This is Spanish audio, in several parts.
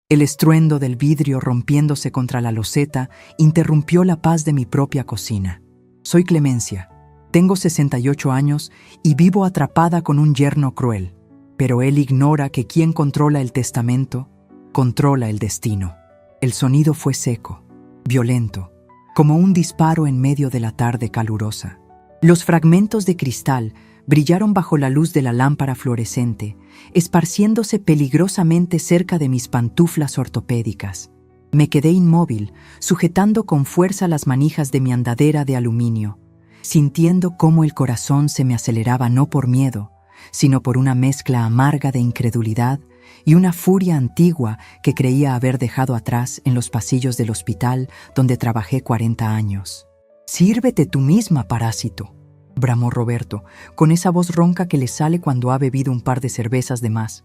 El estruendo del vidrio rompiéndose contra la loseta interrumpió la paz de mi propia cocina. Soy Clemencia, tengo 68 años y vivo atrapada con un yerno cruel, pero él ignora que quien controla el testamento, controla el destino. El sonido fue seco, violento, como un disparo en medio de la tarde calurosa. Los fragmentos de cristal brillaron bajo la luz de la lámpara fluorescente, esparciéndose peligrosamente cerca de mis pantuflas ortopédicas. Me quedé inmóvil, sujetando con fuerza las manijas de mi andadera de aluminio, sintiendo cómo el corazón se me aceleraba no por miedo, sino por una mezcla amarga de incredulidad y una furia antigua que creía haber dejado atrás en los pasillos del hospital donde trabajé 40 años. «Sírvete tú misma, parásito», bramó Roberto, con esa voz ronca que le sale cuando ha bebido un par de cervezas de más,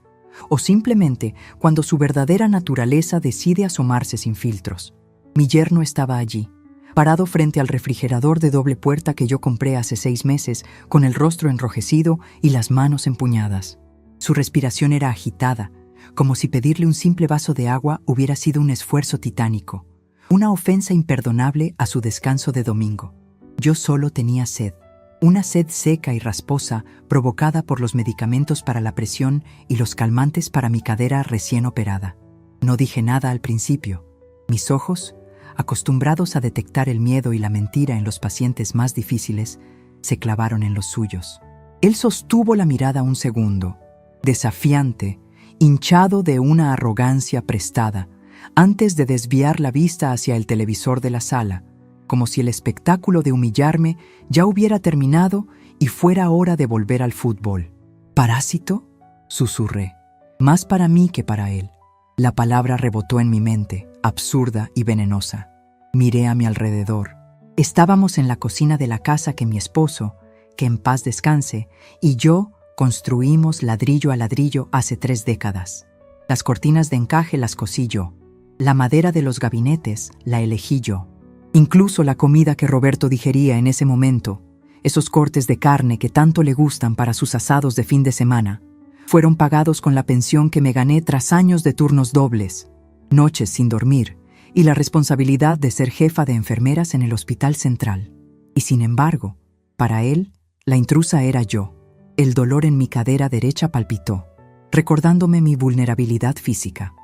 o simplemente cuando su verdadera naturaleza decide asomarse sin filtros. Mi yerno estaba allí, parado frente al refrigerador de doble puerta que yo compré hace 6 meses, con el rostro enrojecido y las manos empuñadas. Su respiración era agitada, como si pedirle un simple vaso de agua hubiera sido un esfuerzo titánico, una ofensa imperdonable a su descanso de domingo. Yo solo tenía sed. Una sed seca y rasposa provocada por los medicamentos para la presión y los calmantes para mi cadera recién operada. No dije nada al principio. Mis ojos, acostumbrados a detectar el miedo y la mentira en los pacientes más difíciles, se clavaron en los suyos. Él sostuvo la mirada un segundo, desafiante, hinchado de una arrogancia prestada, antes de desviar la vista hacia el televisor de la sala, como si el espectáculo de humillarme ya hubiera terminado y fuera hora de volver al fútbol. «¿Parásito?», susurré, más para mí que para él. La palabra rebotó en mi mente, absurda y venenosa. Miré a mi alrededor. Estábamos en la cocina de la casa que mi esposo, que en paz descanse, y yo construimos ladrillo a ladrillo hace 3 décadas. Las cortinas de encaje las cosí yo. La madera de los gabinetes la elegí yo. Incluso la comida que Roberto digería en ese momento, esos cortes de carne que tanto le gustan para sus asados de fin de semana, fueron pagados con la pensión que me gané tras años de turnos dobles, noches sin dormir y la responsabilidad de ser jefa de enfermeras en el Hospital Central. Y sin embargo, para él, la intrusa era yo. El dolor en mi cadera derecha palpitó, recordándome mi vulnerabilidad física.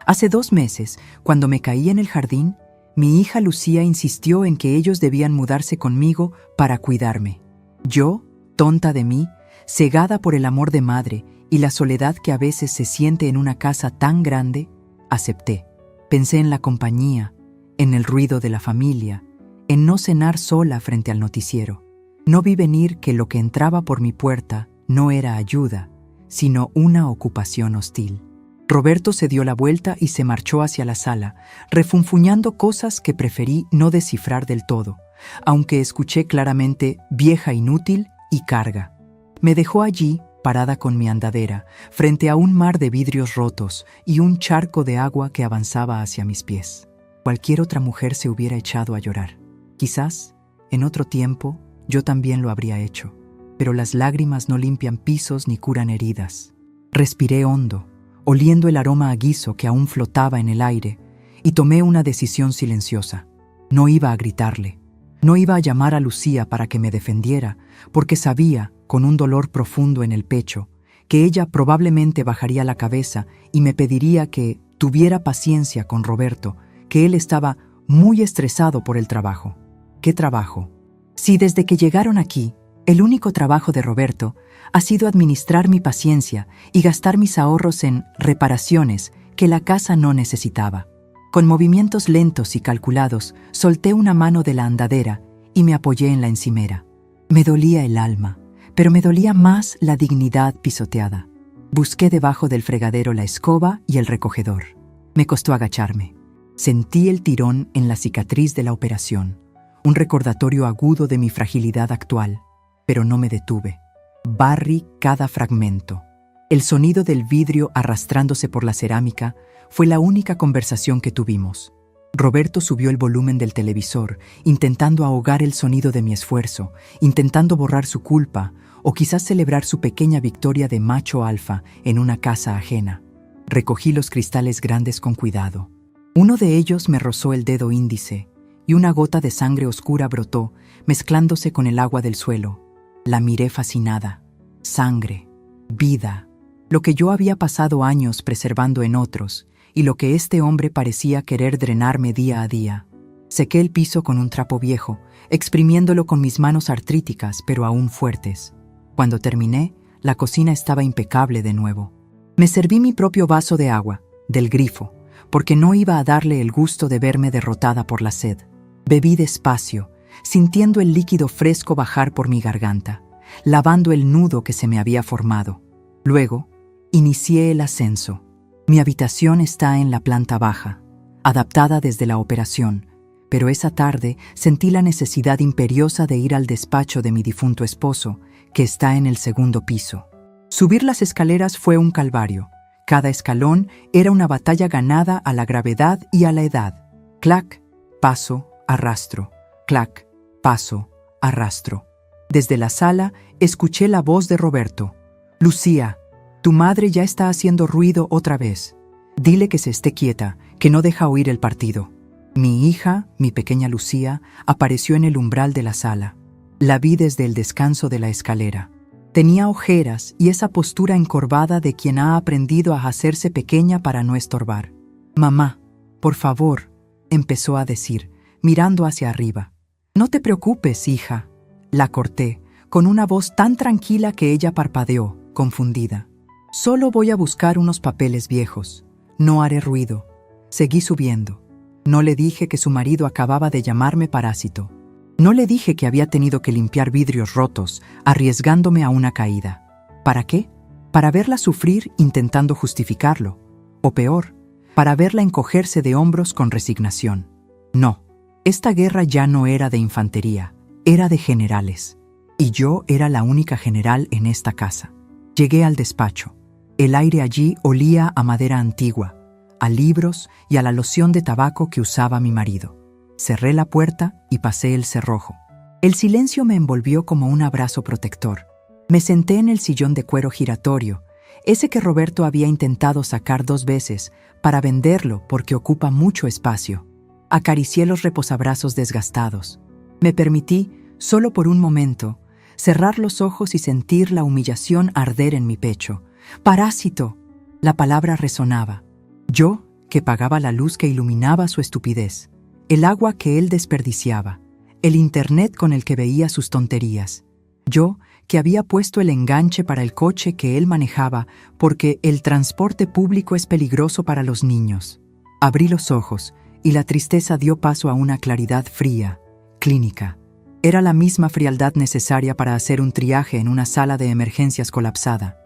Hace 2 meses, cuando me caí en el jardín, mi hija Lucía insistió en que ellos debían mudarse conmigo para cuidarme. Yo, tonta de mí, cegada por el amor de madre y la soledad que a veces se siente en una casa tan grande, acepté. Pensé en la compañía, en el ruido de la familia, en no cenar sola frente al noticiero. No vi venir que lo que entraba por mi puerta no era ayuda, sino una ocupación hostil. Roberto se dio la vuelta y se marchó hacia la sala, refunfuñando cosas que preferí no descifrar del todo, aunque escuché claramente «vieja inútil» y «carga». Me dejó allí, parada con mi andadera, frente a un mar de vidrios rotos y un charco de agua que avanzaba hacia mis pies. Cualquier otra mujer se hubiera echado a llorar. Quizás, en otro tiempo, yo también lo habría hecho, pero las lágrimas no limpian pisos ni curan heridas. Respiré hondo, oliendo el aroma a guiso que aún flotaba en el aire, y tomé una decisión silenciosa. No iba a gritarle, no iba a llamar a Lucía para que me defendiera, porque sabía, con un dolor profundo en el pecho, que ella probablemente bajaría la cabeza y me pediría que tuviera paciencia con Roberto, que él estaba muy estresado por el trabajo. ¿Qué trabajo? Si desde que llegaron aquí, el único trabajo de Roberto ha sido administrar mi paciencia y gastar mis ahorros en reparaciones que la casa no necesitaba. Con movimientos lentos y calculados, solté una mano de la andadera y me apoyé en la encimera. Me dolía el alma, pero me dolía más la dignidad pisoteada. Busqué debajo del fregadero la escoba y el recogedor. Me costó agacharme. Sentí el tirón en la cicatriz de la operación, un recordatorio agudo de mi fragilidad actual, pero no me detuve. Barrí cada fragmento. El sonido del vidrio arrastrándose por la cerámica fue la única conversación que tuvimos. Roberto subió el volumen del televisor, intentando ahogar el sonido de mi esfuerzo, intentando borrar su culpa o quizás celebrar su pequeña victoria de macho alfa en una casa ajena. Recogí los cristales grandes con cuidado. Uno de ellos me rozó el dedo índice y una gota de sangre oscura brotó, mezclándose con el agua del suelo. La miré fascinada. Sangre, vida, lo que yo había pasado años preservando en otros y lo que este hombre parecía querer drenarme día a día. Sequé el piso con un trapo viejo, exprimiéndolo con mis manos artríticas pero aún fuertes. Cuando terminé, la cocina estaba impecable de nuevo. Me serví mi propio vaso de agua, del grifo, porque no iba a darle el gusto de verme derrotada por la sed. Bebí despacio, sintiendo el líquido fresco bajar por mi garganta, lavando el nudo que se me había formado. Luego, inicié el ascenso. Mi habitación está en la planta baja, adaptada desde la operación, pero esa tarde sentí la necesidad imperiosa de ir al despacho de mi difunto esposo, que está en el segundo piso. Subir las escaleras fue un calvario. Cada escalón era una batalla ganada a la gravedad y a la edad. Clac, paso, arrastro. Clac, paso, arrastro. Desde la sala escuché la voz de Roberto. Lucía, tu madre ya está haciendo ruido otra vez. Dile que se esté quieta, que no deja oír el partido. Mi hija, mi pequeña Lucía, apareció en el umbral de la sala. La vi desde el descanso de la escalera. Tenía ojeras y esa postura encorvada de quien ha aprendido a hacerse pequeña para no estorbar. Mamá, por favor, empezó a decir, mirando hacia arriba. No te preocupes, hija. La corté, con una voz tan tranquila que ella parpadeó, confundida. Solo voy a buscar unos papeles viejos. No haré ruido. Seguí subiendo. No le dije que su marido acababa de llamarme parásito. No le dije que había tenido que limpiar vidrios rotos, arriesgándome a una caída. ¿Para qué? Para verla sufrir intentando justificarlo. O peor, para verla encogerse de hombros con resignación. No, esta guerra ya no era de infantería, era de generales. Y yo era la única general en esta casa. Llegué al despacho. El aire allí olía a madera antigua, a libros y a la loción de tabaco que usaba mi marido. Cerré la puerta y pasé el cerrojo. El silencio me envolvió como un abrazo protector. Me senté en el sillón de cuero giratorio, ese que Roberto había intentado sacar 2 veces para venderlo porque ocupa mucho espacio. Acaricié los reposabrazos desgastados. Me permití, solo por un momento, cerrar los ojos y sentir la humillación arder en mi pecho. ¡Parásito! La palabra resonaba. Yo, que pagaba la luz que iluminaba su estupidez. El agua que él desperdiciaba, el internet con el que veía sus tonterías. Yo, que había puesto el enganche para el coche que él manejaba porque el transporte público es peligroso para los niños. Abrí los ojos y la tristeza dio paso a una claridad fría, clínica. Era la misma frialdad necesaria para hacer un triaje en una sala de emergencias colapsada.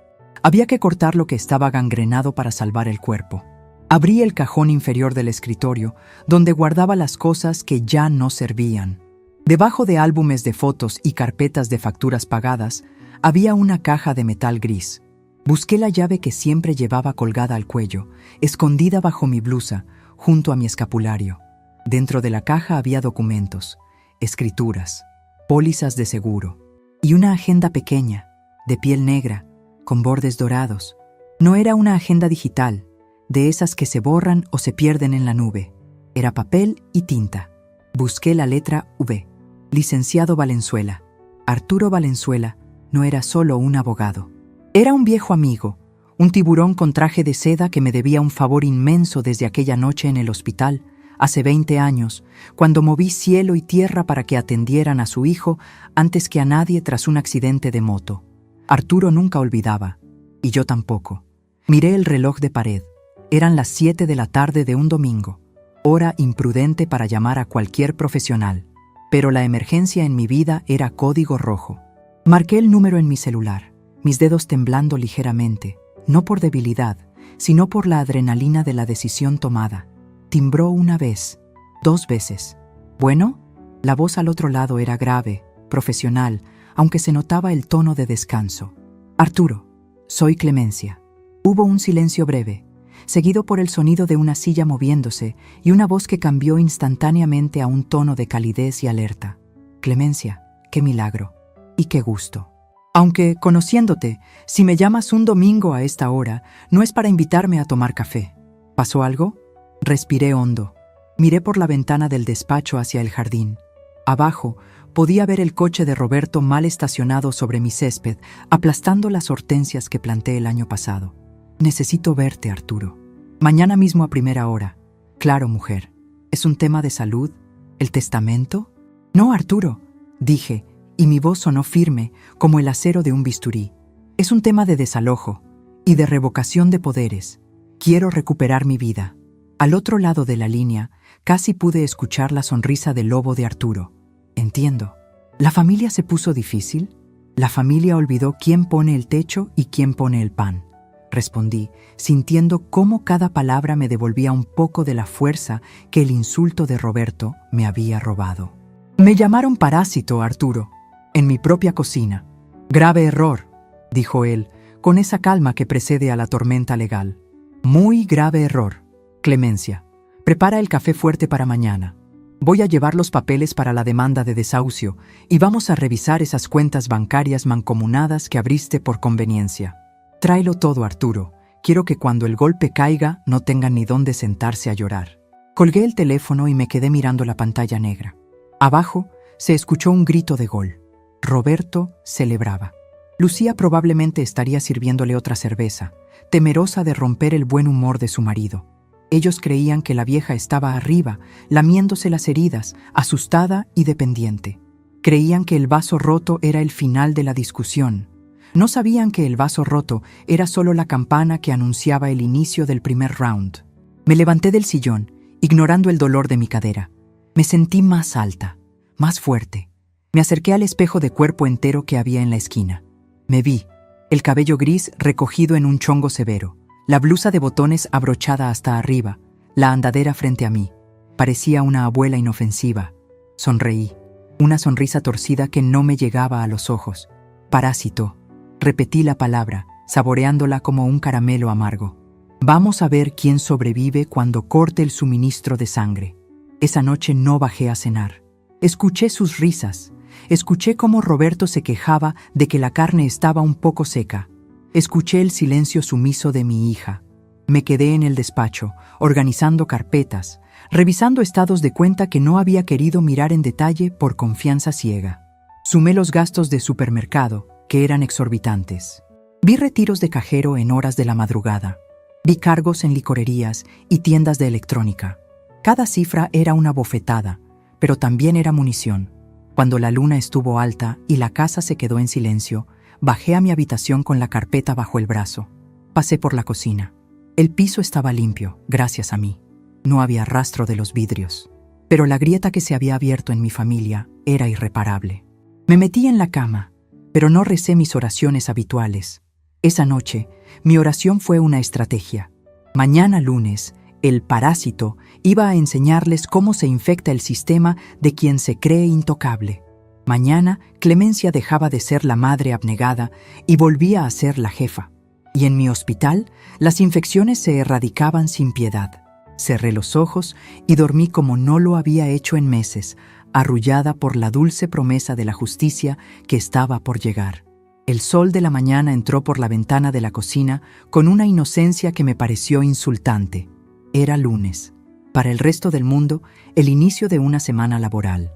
Había que cortar lo que estaba gangrenado para salvar el cuerpo. Abrí el cajón inferior del escritorio, donde guardaba las cosas que ya no servían. Debajo de álbumes de fotos y carpetas de facturas pagadas, había una caja de metal gris. Busqué la llave que siempre llevaba colgada al cuello, escondida bajo mi blusa, junto a mi escapulario. Dentro de la caja había documentos, escrituras, pólizas de seguro y una agenda pequeña, de piel negra, con bordes dorados. No era una agenda digital, de esas que se borran o se pierden en la nube. Era papel y tinta. Busqué la letra V. Licenciado Valenzuela. Arturo Valenzuela no era solo un abogado. Era un viejo amigo, un tiburón con traje de seda que me debía un favor inmenso desde aquella noche en el hospital, hace 20 años, cuando moví cielo y tierra para que atendieran a su hijo antes que a nadie tras un accidente de moto. Arturo nunca olvidaba, y yo tampoco. Miré el reloj de pared. Eran las 7 de la tarde de un domingo, hora imprudente para llamar a cualquier profesional. Pero la emergencia en mi vida era código rojo. Marqué el número en mi celular, mis dedos temblando ligeramente, no por debilidad, sino por la adrenalina de la decisión tomada. Timbró una vez, 2 veces. ¿Bueno? La voz al otro lado era grave, profesional, aunque se notaba el tono de descanso. Arturo, soy Clemencia. Hubo un silencio breve, seguido por el sonido de una silla moviéndose y una voz que cambió instantáneamente a un tono de calidez y alerta. Clemencia, qué milagro y qué gusto. Aunque, conociéndote, si me llamas un domingo a esta hora, no es para invitarme a tomar café. ¿Pasó algo? Respiré hondo. Miré por la ventana del despacho hacia el jardín. Abajo, podía ver el coche de Roberto mal estacionado sobre mi césped, aplastando las hortensias que planté el año pasado. Necesito verte, Arturo. Mañana mismo a primera hora. Claro, mujer. ¿Es un tema de salud? ¿El testamento? No, Arturo, dije, y mi voz sonó firme como el acero de un bisturí. Es un tema de desalojo y de revocación de poderes. Quiero recuperar mi vida. Al otro lado de la línea, casi pude escuchar la sonrisa del lobo de Arturo. Entiendo. ¿La familia se puso difícil? La familia olvidó quién pone el techo y quién pone el pan. Respondí, sintiendo cómo cada palabra me devolvía un poco de la fuerza que el insulto de Roberto me había robado. Me llamaron parásito, Arturo, en mi propia cocina. Grave error, dijo él, con esa calma que precede a la tormenta legal. Muy grave error. Clemencia, prepara el café fuerte para mañana. Voy a llevar los papeles para la demanda de desahucio y vamos a revisar esas cuentas bancarias mancomunadas que abriste por conveniencia. Tráelo todo, Arturo. Quiero que cuando el golpe caiga no tengan ni dónde sentarse a llorar. Colgué el teléfono y me quedé mirando la pantalla negra. Abajo se escuchó un grito de gol. Roberto celebraba. Lucía probablemente estaría sirviéndole otra cerveza, temerosa de romper el buen humor de su marido. Ellos creían que la vieja estaba arriba, lamiéndose las heridas, asustada y dependiente. Creían que el vaso roto era el final de la discusión. No sabían que el vaso roto era solo la campana que anunciaba el inicio del primer round. Me levanté del sillón, ignorando el dolor de mi cadera. Me sentí más alta, más fuerte. Me acerqué al espejo de cuerpo entero que había en la esquina. Me vi, el cabello gris recogido en un chongo severo, la blusa de botones abrochada hasta arriba, la andadera frente a mí. Parecía una abuela inofensiva. Sonreí, una sonrisa torcida que no me llegaba a los ojos. Parásito. Repetí la palabra, saboreándola como un caramelo amargo. Vamos a ver quién sobrevive cuando corte el suministro de sangre. Esa noche no bajé a cenar. Escuché sus risas. Escuché cómo Roberto se quejaba de que la carne estaba un poco seca. Escuché el silencio sumiso de mi hija. Me quedé en el despacho, organizando carpetas, revisando estados de cuenta que no había querido mirar en detalle por confianza ciega. Sumé los gastos de supermercado, que eran exorbitantes. Vi retiros de cajero en horas de la madrugada. Vi cargos en licorerías y tiendas de electrónica. Cada cifra era una bofetada, pero también era munición. Cuando la luna estuvo alta y la casa se quedó en silencio, bajé a mi habitación con la carpeta bajo el brazo. Pasé por la cocina. El piso estaba limpio, gracias a mí. No había rastro de los vidrios. Pero la grieta que se había abierto en mi familia era irreparable. Me metí en la cama, pero no recé mis oraciones habituales. Esa noche, mi oración fue una estrategia. Mañana lunes, el parásito iba a enseñarles cómo se infecta el sistema de quien se cree intocable. Mañana, Clemencia dejaba de ser la madre abnegada y volvía a ser la jefa. Y en mi hospital, las infecciones se erradicaban sin piedad. Cerré los ojos y dormí como no lo había hecho en meses, arrullada por la dulce promesa de la justicia que estaba por llegar. El sol de la mañana entró por la ventana de la cocina con una inocencia que me pareció insultante. Era lunes. Para el resto del mundo, el inicio de una semana laboral.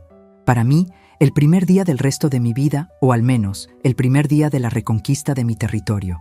Para mí, el primer día del resto de mi vida, o al menos, el primer día de la reconquista de mi territorio.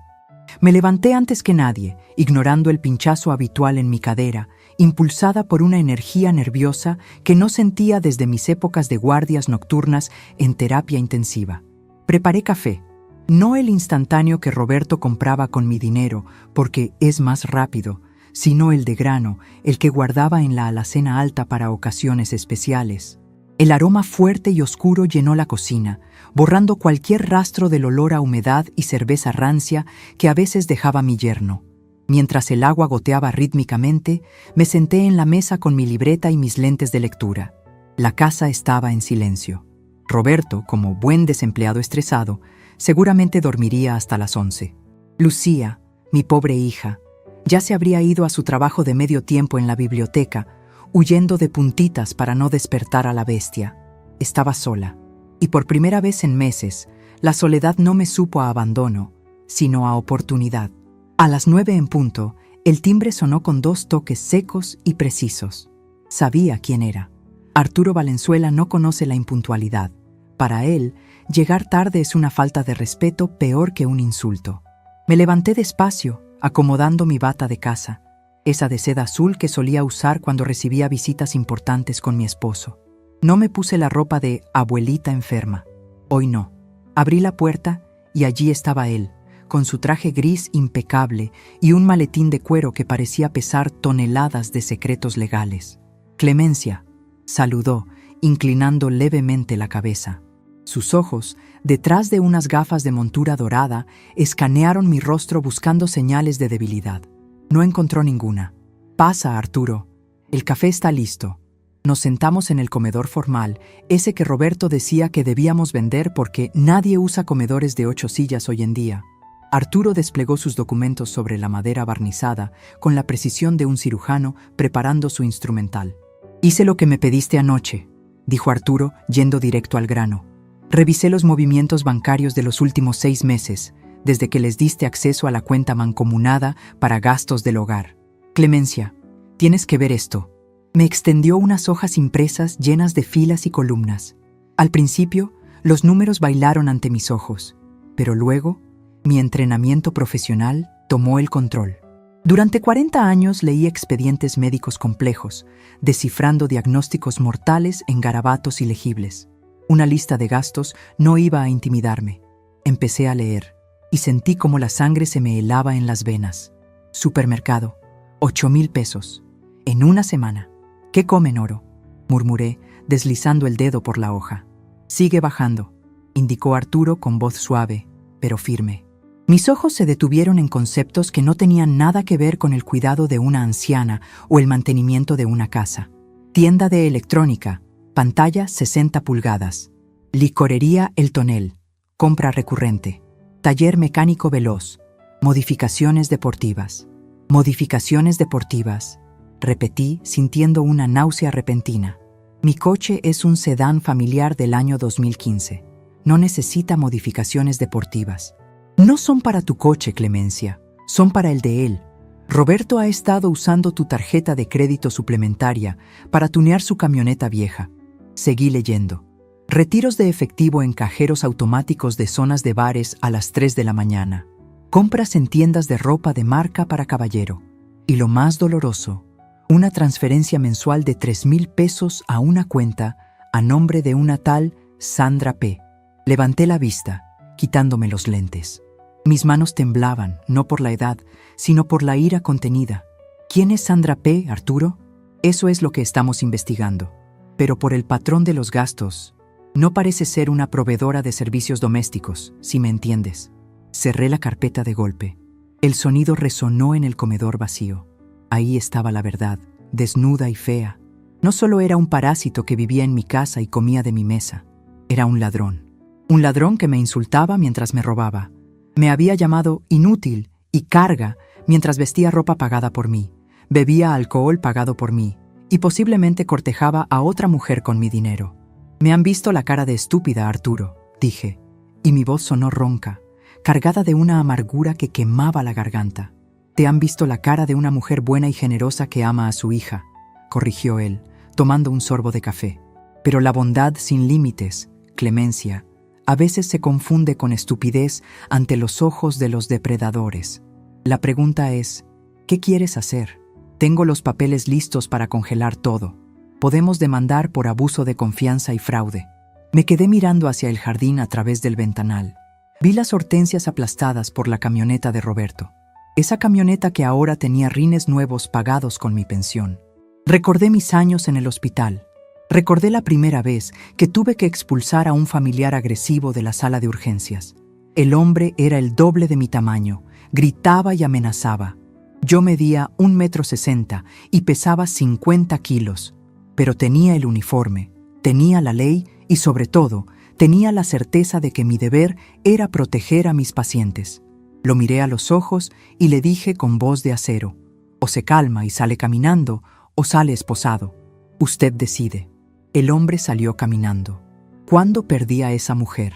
Me levanté antes que nadie, ignorando el pinchazo habitual en mi cadera, impulsada por una energía nerviosa que no sentía desde mis épocas de guardias nocturnas en terapia intensiva. Preparé café, no el instantáneo que Roberto compraba con mi dinero, porque es más rápido, sino el de grano, el que guardaba en la alacena alta para ocasiones especiales. El aroma fuerte y oscuro llenó la cocina, borrando cualquier rastro del olor a humedad y cerveza rancia que a veces dejaba mi yerno. Mientras el agua goteaba rítmicamente, me senté en la mesa con mi libreta y mis lentes de lectura. La casa estaba en silencio. Roberto, como buen desempleado estresado, seguramente dormiría hasta las 11. Lucía, mi pobre hija, ya se habría ido a su trabajo de medio tiempo en la biblioteca, huyendo de puntitas para no despertar a la bestia. Estaba sola, y por primera vez en meses, La soledad no me supo a abandono, sino a oportunidad. A las 9 en punto, el timbre sonó con 2 toques secos y precisos. Sabía quién era. Arturo Valenzuela no conoce la impuntualidad. Para él, llegar tarde es una falta de respeto peor que un insulto. Me levanté despacio, acomodando mi bata de casa, esa de seda azul que solía usar cuando recibía visitas importantes con mi esposo. No me puse la ropa de abuelita enferma. Hoy no. Abrí la puerta y allí estaba él, con su traje gris impecable y un maletín de cuero que parecía pesar toneladas de secretos legales. «Clemencia», saludó, inclinando levemente la cabeza. Sus ojos, detrás de unas gafas de montura dorada, escanearon mi rostro buscando señales de debilidad. No encontró ninguna. «Pasa, Arturo. El café está listo». Nos sentamos en el comedor formal, ese que Roberto decía que debíamos vender porque nadie usa comedores de 8 sillas hoy en día. Arturo desplegó sus documentos sobre la madera barnizada con la precisión de un cirujano preparando su instrumental. «Hice lo que me pediste anoche», dijo Arturo, yendo directo al grano. «Revisé los movimientos bancarios de los últimos 6 meses, desde que les diste acceso a la cuenta mancomunada para gastos del hogar. Clemencia, tienes que ver esto». Me extendió unas hojas impresas llenas de filas y columnas. Al principio, los números bailaron ante mis ojos, pero luego, mi entrenamiento profesional tomó el control. Durante 40 años leí expedientes médicos complejos, descifrando diagnósticos mortales en garabatos ilegibles. Una lista de gastos no iba a intimidarme. Empecé a leer y sentí como la sangre se me helaba en las venas. Supermercado, 8,000 pesos. En una semana. «¿Qué comen, Oro?», murmuré, deslizando el dedo por la hoja. «Sigue bajando», indicó Arturo con voz suave, pero firme. Mis ojos se detuvieron en conceptos que no tenían nada que ver con el cuidado de una anciana o el mantenimiento de una casa. Tienda de electrónica, pantalla 60 pulgadas. Licorería El Tonel, compra recurrente. Taller mecánico veloz, modificaciones deportivas. Modificaciones deportivas. Repetí, sintiendo una náusea repentina. Mi coche es un sedán familiar del año 2015. No necesita modificaciones deportivas. No son para tu coche, Clemencia. Son para el de él. Roberto ha estado usando tu tarjeta de crédito suplementaria para tunear su camioneta vieja. Seguí leyendo. Retiros de efectivo en cajeros automáticos de zonas de bares a las 3 de la mañana. Compras en tiendas de ropa de marca para caballero. Y lo más doloroso, una transferencia mensual de 3,000 pesos a una cuenta a nombre de una tal Sandra P. Levanté la vista, quitándome los lentes. Mis manos temblaban, no por la edad, sino por la ira contenida. ¿Quién es Sandra P., Arturo? Eso es lo que estamos investigando. Pero por el patrón de los gastos, no parece ser una proveedora de servicios domésticos, si me entiendes. Cerré la carpeta de golpe. El sonido resonó en el comedor vacío. Ahí estaba la verdad, desnuda y fea. No solo era un parásito que vivía en mi casa y comía de mi mesa. Era un ladrón. Un ladrón que me insultaba mientras me robaba. Me había llamado inútil y carga mientras vestía ropa pagada por mí. Bebía alcohol pagado por mí. Y posiblemente cortejaba a otra mujer con mi dinero. «Me han visto la cara de estúpida, Arturo», dije. Y mi voz sonó ronca, cargada de una amargura que quemaba la garganta. «Te han visto la cara de una mujer buena y generosa que ama a su hija», corrigió él, tomando un sorbo de café. «Pero la bondad sin límites, Clemencia, a veces se confunde con estupidez ante los ojos de los depredadores. La pregunta es, ¿qué quieres hacer? Tengo los papeles listos para congelar todo. Podemos demandar por abuso de confianza y fraude». Me quedé mirando hacia el jardín a través del ventanal. Vi las hortensias aplastadas por la camioneta de Roberto. Esa camioneta que ahora tenía rines nuevos pagados con mi pensión. Recordé mis años en el hospital. Recordé la primera vez que tuve que expulsar a un familiar agresivo de la sala de urgencias. El hombre era el doble de mi tamaño, gritaba y amenazaba. Yo medía 1,60 m y pesaba 50 kilos, pero tenía el uniforme, tenía la ley y sobre todo, tenía la certeza de que mi deber era proteger a mis pacientes. Lo miré a los ojos y le dije con voz de acero: «O se calma y sale caminando, o sale esposado. Usted decide». El hombre salió caminando. ¿Cuándo perdí a esa mujer?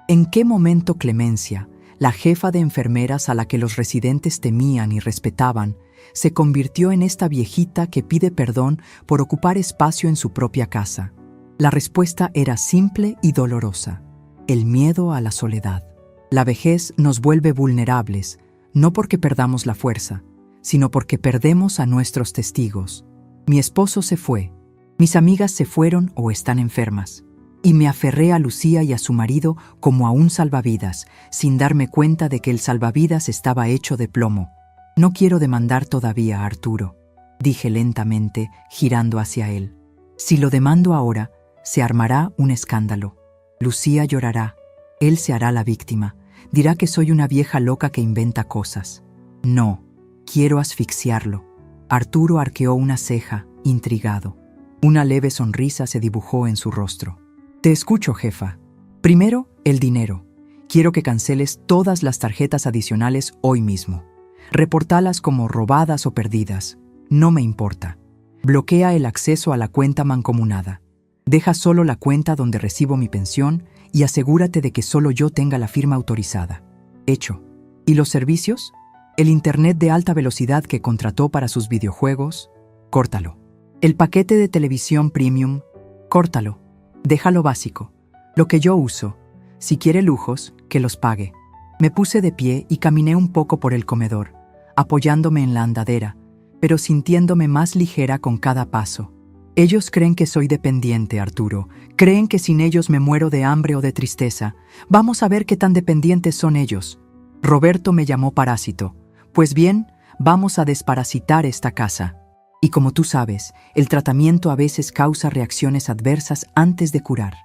¿En qué momento Clemencia, la jefa de enfermeras a la que los residentes temían y respetaban, se convirtió en esta viejita que pide perdón por ocupar espacio en su propia casa? La respuesta era simple y dolorosa: el miedo a la soledad. La vejez nos vuelve vulnerables, no porque perdamos la fuerza, sino porque perdemos a nuestros testigos. Mi esposo se fue, mis amigas se fueron o están enfermas, y me aferré a Lucía y a su marido como a un salvavidas, sin darme cuenta de que el salvavidas estaba hecho de plomo. No quiero demandar todavía a Arturo, dije lentamente, girando hacia él. Si lo demando ahora, se armará un escándalo. Lucía llorará, él se hará la víctima, dirá que soy una vieja loca que inventa cosas. No, quiero asfixiarlo. Arturo arqueó una ceja, intrigado. Una leve sonrisa se dibujó en su rostro. Te escucho, jefa. Primero, el dinero. Quiero que canceles todas las tarjetas adicionales hoy mismo. Reportalas como robadas o perdidas. No me importa. Bloquea el acceso a la cuenta mancomunada. Deja solo la cuenta donde recibo mi pensión y asegúrate de que solo yo tenga la firma autorizada. Hecho. ¿Y los servicios? El internet de alta velocidad que contrató para sus videojuegos, córtalo. El paquete de televisión premium, córtalo. Déjalo básico. Lo que yo uso. Si quiere lujos, que los pague. Me puse de pie y caminé un poco por el comedor, apoyándome en la andadera, pero sintiéndome más ligera con cada paso. Ellos creen que soy dependiente, Arturo. Creen que sin ellos me muero de hambre o de tristeza. Vamos a ver qué tan dependientes son ellos. Roberto me llamó parásito. Pues bien, vamos a desparasitar esta casa. Y como tú sabes, el tratamiento a veces causa reacciones adversas antes de curar.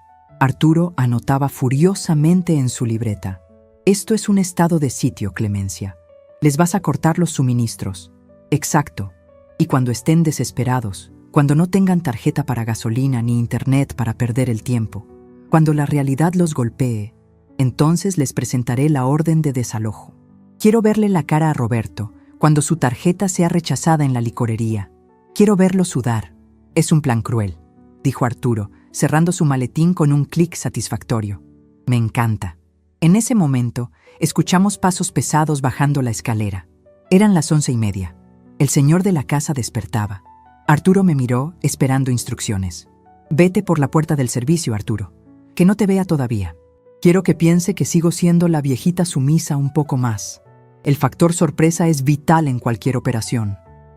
Arturo anotaba furiosamente en su libreta. Esto es un estado de sitio, Clemencia. Les vas a cortar los suministros. Exacto. Y cuando estén desesperados, cuando no tengan tarjeta para gasolina ni internet para perder el tiempo, cuando la realidad los golpee, entonces les presentaré la orden de desalojo. Quiero verle la cara a Roberto cuando su tarjeta sea rechazada en la licorería. Quiero verlo sudar. Es un plan cruel, dijo Arturo, cerrando su maletín con un clic satisfactorio. Me encanta. En ese momento, escuchamos pasos pesados bajando la escalera. Eran las 11:30. El señor de la casa despertaba. Arturo me miró, esperando instrucciones. Vete por la puerta del servicio, Arturo. Que no te vea todavía. Quiero que piense que sigo siendo la viejita sumisa un poco más. El factor sorpresa es vital en cualquier operación.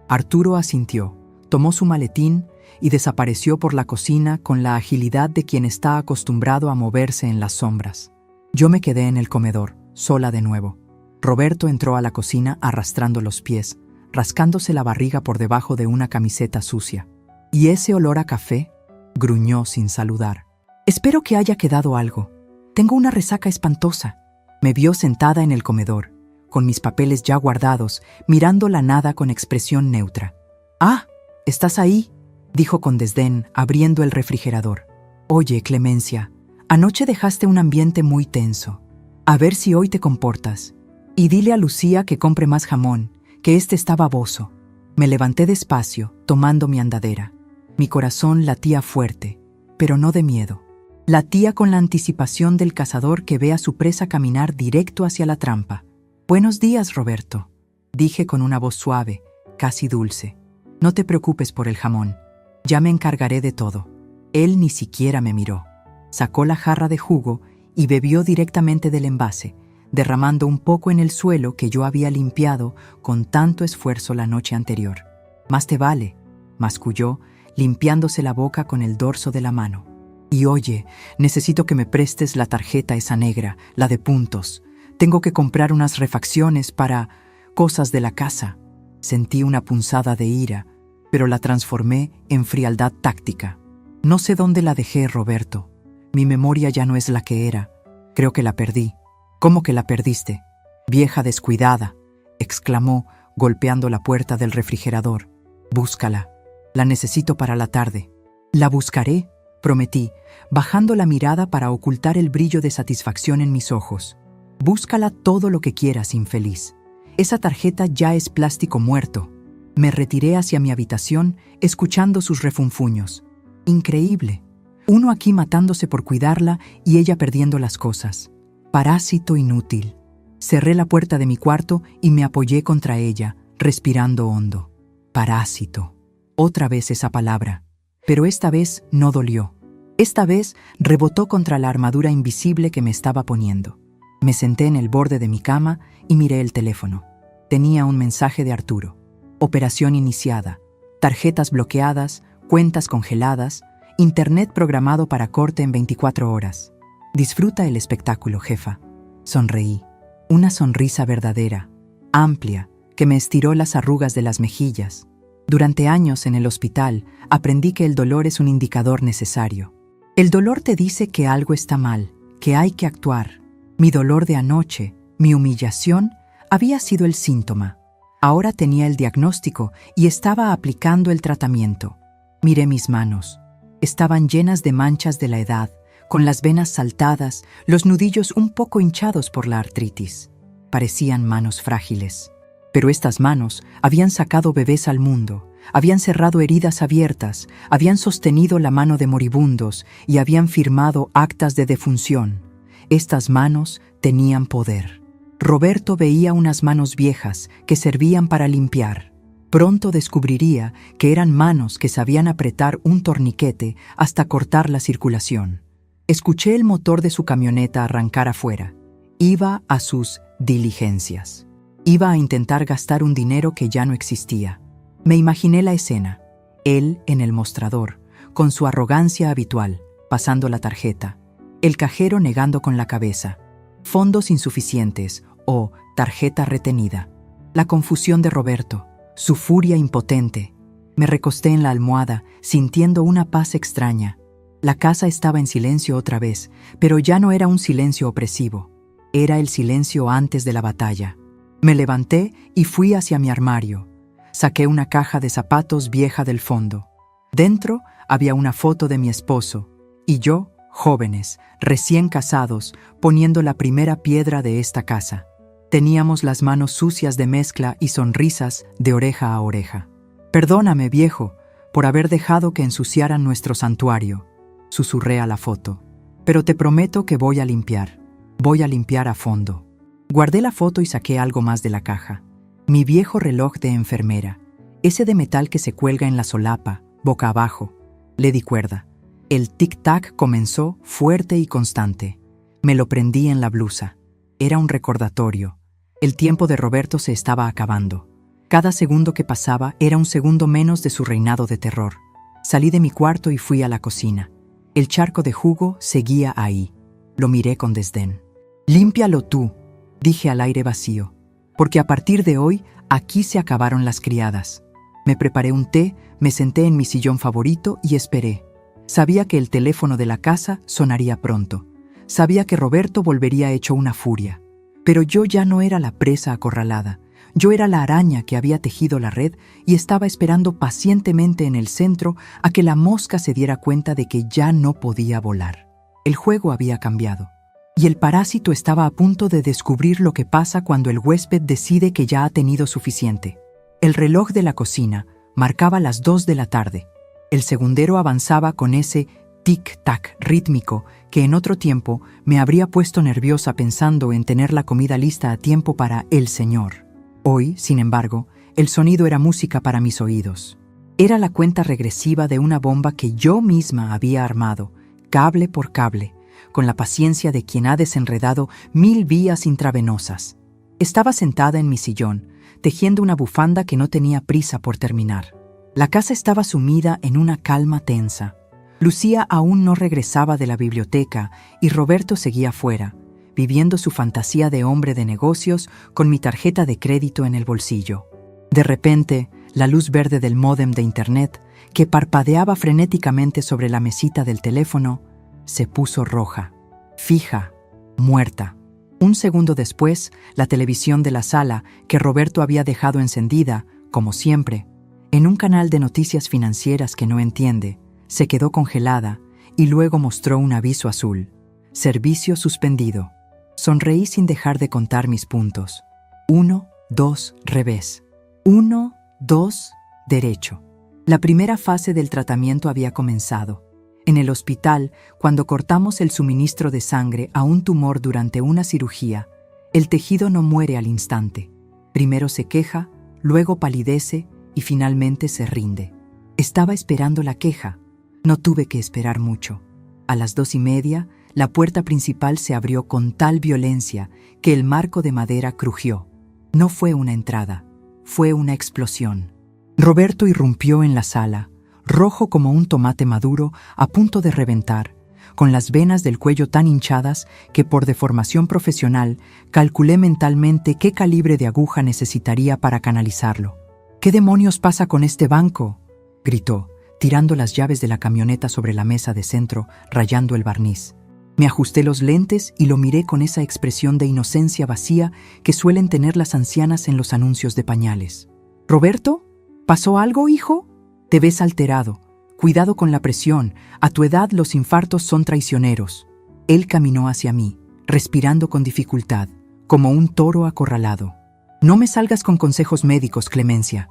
Arturo asintió, tomó su maletín y desapareció por la cocina con la agilidad de quien está acostumbrado a moverse en las sombras. Yo me quedé en el comedor, sola de nuevo. Roberto entró a la cocina arrastrando los pies, rascándose la barriga por debajo de una camiseta sucia. ¿Y ese olor a café? Gruñó sin saludar. Espero que haya quedado algo. Tengo una resaca espantosa. Me vio sentada en el comedor, con mis papeles ya guardados, mirando la nada con expresión neutra. «Ah, ¿estás ahí?», dijo con desdén, abriendo el refrigerador. «Oye, Clemencia, anoche dejaste un ambiente muy tenso. A ver si hoy te comportas. Y dile a Lucía que compre más jamón, que este está baboso». Me levanté despacio, tomando mi andadera. Mi corazón latía fuerte, pero no de miedo. Latía con la anticipación del cazador que ve a su presa caminar directo hacia la trampa. «Buenos días, Roberto», dije con una voz suave, casi dulce. «No te preocupes por el jamón. Ya me encargaré de todo». Él ni siquiera me miró. Sacó la jarra de jugo y bebió directamente del envase, derramando un poco en el suelo que yo había limpiado con tanto esfuerzo la noche anterior. «Más te vale», masculló, limpiándose la boca con el dorso de la mano. «Y oye, necesito que me prestes la tarjeta esa negra, la de puntos. Tengo que comprar unas refacciones para cosas de la casa». Sentí una punzada de ira, pero la transformé en frialdad táctica. «No sé dónde la dejé, Roberto. Mi memoria ya no es la que era. Creo que la perdí». «¿Cómo que la perdiste? Vieja descuidada», exclamó, golpeando la puerta del refrigerador. «Búscala. La necesito para la tarde». «La buscaré», prometí, bajando la mirada para ocultar el brillo de satisfacción en mis ojos. «Búscala todo lo que quieras, infeliz. Esa tarjeta ya es plástico muerto». Me retiré hacia mi habitación, escuchando sus refunfuños. Increíble. Uno aquí matándose por cuidarla y ella perdiendo las cosas. Parásito inútil. Cerré la puerta de mi cuarto y me apoyé contra ella, respirando hondo. Parásito. Otra vez esa palabra. Pero esta vez no dolió. Esta vez rebotó contra la armadura invisible que me estaba poniendo. Me senté en el borde de mi cama y miré el teléfono. Tenía un mensaje de Arturo. Operación iniciada. Tarjetas bloqueadas, cuentas congeladas, internet programado para corte en 24 horas. Disfruta el espectáculo, jefa. Sonreí. Una sonrisa verdadera, amplia, que me estiró las arrugas de las mejillas. Durante años en el hospital aprendí que el dolor es un indicador necesario. El dolor te dice que algo está mal, que hay que actuar. Mi dolor de anoche, mi humillación, había sido el síntoma. Ahora tenía el diagnóstico y estaba aplicando el tratamiento. Miré mis manos. Estaban llenas de manchas de la edad, con las venas saltadas, los nudillos un poco hinchados por la artritis. Parecían manos frágiles. Pero estas manos habían sacado bebés al mundo, habían cerrado heridas abiertas, habían sostenido la mano de moribundos y habían firmado actas de defunción. Estas manos tenían poder. Roberto veía unas manos viejas que servían para limpiar. Pronto descubriría que eran manos que sabían apretar un torniquete hasta cortar la circulación. Escuché el motor de su camioneta arrancar afuera. Iba a sus diligencias. Iba a intentar gastar un dinero que ya no existía. Me imaginé la escena. Él en el mostrador, con su arrogancia habitual, pasando la tarjeta. El cajero negando con la cabeza. Fondos insuficientes o tarjeta retenida. La confusión de Roberto, su furia impotente. Me recosté en la almohada, sintiendo una paz extraña. La casa estaba en silencio otra vez, pero ya no era un silencio opresivo. Era el silencio antes de la batalla. Me levanté y fui hacia mi armario. Saqué una caja de zapatos vieja del fondo. Dentro había una foto de mi esposo y yo, jóvenes, recién casados, poniendo la primera piedra de esta casa. Teníamos las manos sucias de mezcla y sonrisas de oreja a oreja. «Perdóname, viejo, por haber dejado que ensuciaran nuestro santuario», susurré a la foto. «Pero te prometo que voy a limpiar a fondo». Guardé la foto y saqué algo más de la caja. Mi viejo reloj de enfermera, ese de metal que se cuelga en la solapa, boca abajo. Le di cuerda. El tic-tac comenzó fuerte y constante. Me lo prendí en la blusa. Era un recordatorio. El tiempo de Roberto se estaba acabando. Cada segundo que pasaba era un segundo menos de su reinado de terror. Salí de mi cuarto y fui a la cocina. El charco de jugo seguía ahí. Lo miré con desdén. «Límpialo tú», dije al aire vacío, «porque a partir de hoy aquí se acabaron las criadas». Me preparé un té, me senté en mi sillón favorito y esperé. Sabía que el teléfono de la casa sonaría pronto. Sabía que Roberto volvería hecho una furia. Pero yo ya no era la presa acorralada. Yo era la araña que había tejido la red y estaba esperando pacientemente en el centro a que la mosca se diera cuenta de que ya no podía volar. El juego había cambiado. Y el parásito estaba a punto de descubrir lo que pasa cuando el huésped decide que ya ha tenido suficiente. El reloj de la cocina marcaba las 2 de la tarde. El segundero avanzaba con ese tic-tac rítmico que en otro tiempo me habría puesto nerviosa pensando en tener la comida lista a tiempo para el señor. Hoy, sin embargo, el sonido era música para mis oídos. Era la cuenta regresiva de una bomba que yo misma había armado, cable por cable, con la paciencia de quien ha desenredado 1000 vías intravenosas. Estaba sentada en mi sillón, tejiendo una bufanda que no tenía prisa por terminar. La casa estaba sumida en una calma tensa. Lucía aún no regresaba de la biblioteca y Roberto seguía fuera, viviendo su fantasía de hombre de negocios con mi tarjeta de crédito en el bolsillo. De repente, la luz verde del módem de internet, que parpadeaba frenéticamente sobre la mesita del teléfono, se puso roja, fija, muerta. Un segundo después, la televisión de la sala, que Roberto había dejado encendida, como siempre, en un canal de noticias financieras que no entiende, se quedó congelada y luego mostró un aviso azul. Servicio suspendido. Sonreí sin dejar de contar mis puntos. 1, 2, revés. 1, 2, derecho. La primera fase del tratamiento había comenzado. En el hospital, cuando cortamos el suministro de sangre a un tumor durante una cirugía, el tejido no muere al instante. Primero se queja, luego palidece y finalmente se rinde. Estaba esperando la queja. No tuve que esperar mucho. A las 2:30, la puerta principal se abrió con tal violencia que el marco de madera crujió. No fue una entrada, fue una explosión. Roberto irrumpió en la sala, rojo como un tomate maduro, a punto de reventar, con las venas del cuello tan hinchadas que por deformación profesional calculé mentalmente qué calibre de aguja necesitaría para canalizarlo. «¿Qué demonios pasa con este banco?», gritó, tirando las llaves de la camioneta sobre la mesa de centro, rayando el barniz. Me ajusté los lentes y lo miré con esa expresión de inocencia vacía que suelen tener las ancianas en los anuncios de pañales. «¿Roberto? ¿Pasó algo, hijo? Te ves alterado. Cuidado con la presión. A tu edad los infartos son traicioneros». Él caminó hacia mí, respirando con dificultad, como un toro acorralado. «No me salgas con consejos médicos, Clemencia.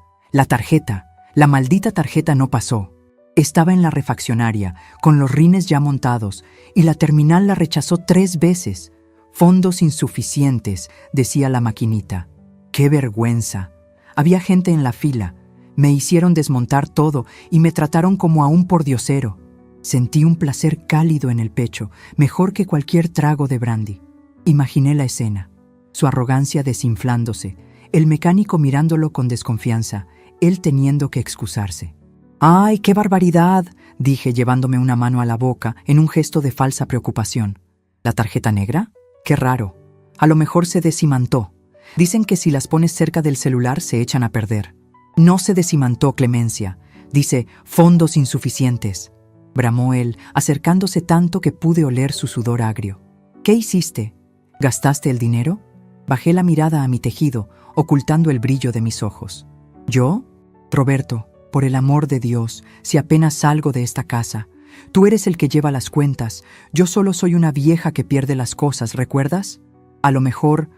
La maldita tarjeta no pasó. Estaba en la refaccionaria, con los rines ya montados, y la terminal la rechazó 3 veces. Fondos insuficientes», decía la maquinita. ¡Qué vergüenza! Había gente en la fila. Me hicieron desmontar todo y me trataron como a un pordiosero. Sentí un placer cálido en el pecho, mejor que cualquier trago de brandy. Imaginé la escena, su arrogancia desinflándose, el mecánico mirándolo con desconfianza, él teniendo que excusarse. «¡Ay, qué barbaridad!», dije llevándome una mano a la boca en un gesto de falsa preocupación. «¿La tarjeta negra? Qué raro. A lo mejor se desimantó. Dicen que si las pones cerca del celular se echan a perder». «No se desimantó, Clemencia. Dice fondos insuficientes», bramó él, acercándose tanto que pude oler su sudor agrio. «¿Qué hiciste? ¿Gastaste el dinero?». Bajé la mirada a mi tejido, ocultando el brillo de mis ojos. «¿Yo? Roberto, por el amor de Dios, si apenas salgo de esta casa. Tú eres el que lleva las cuentas. Yo solo soy una vieja que pierde las cosas, ¿recuerdas? A lo mejor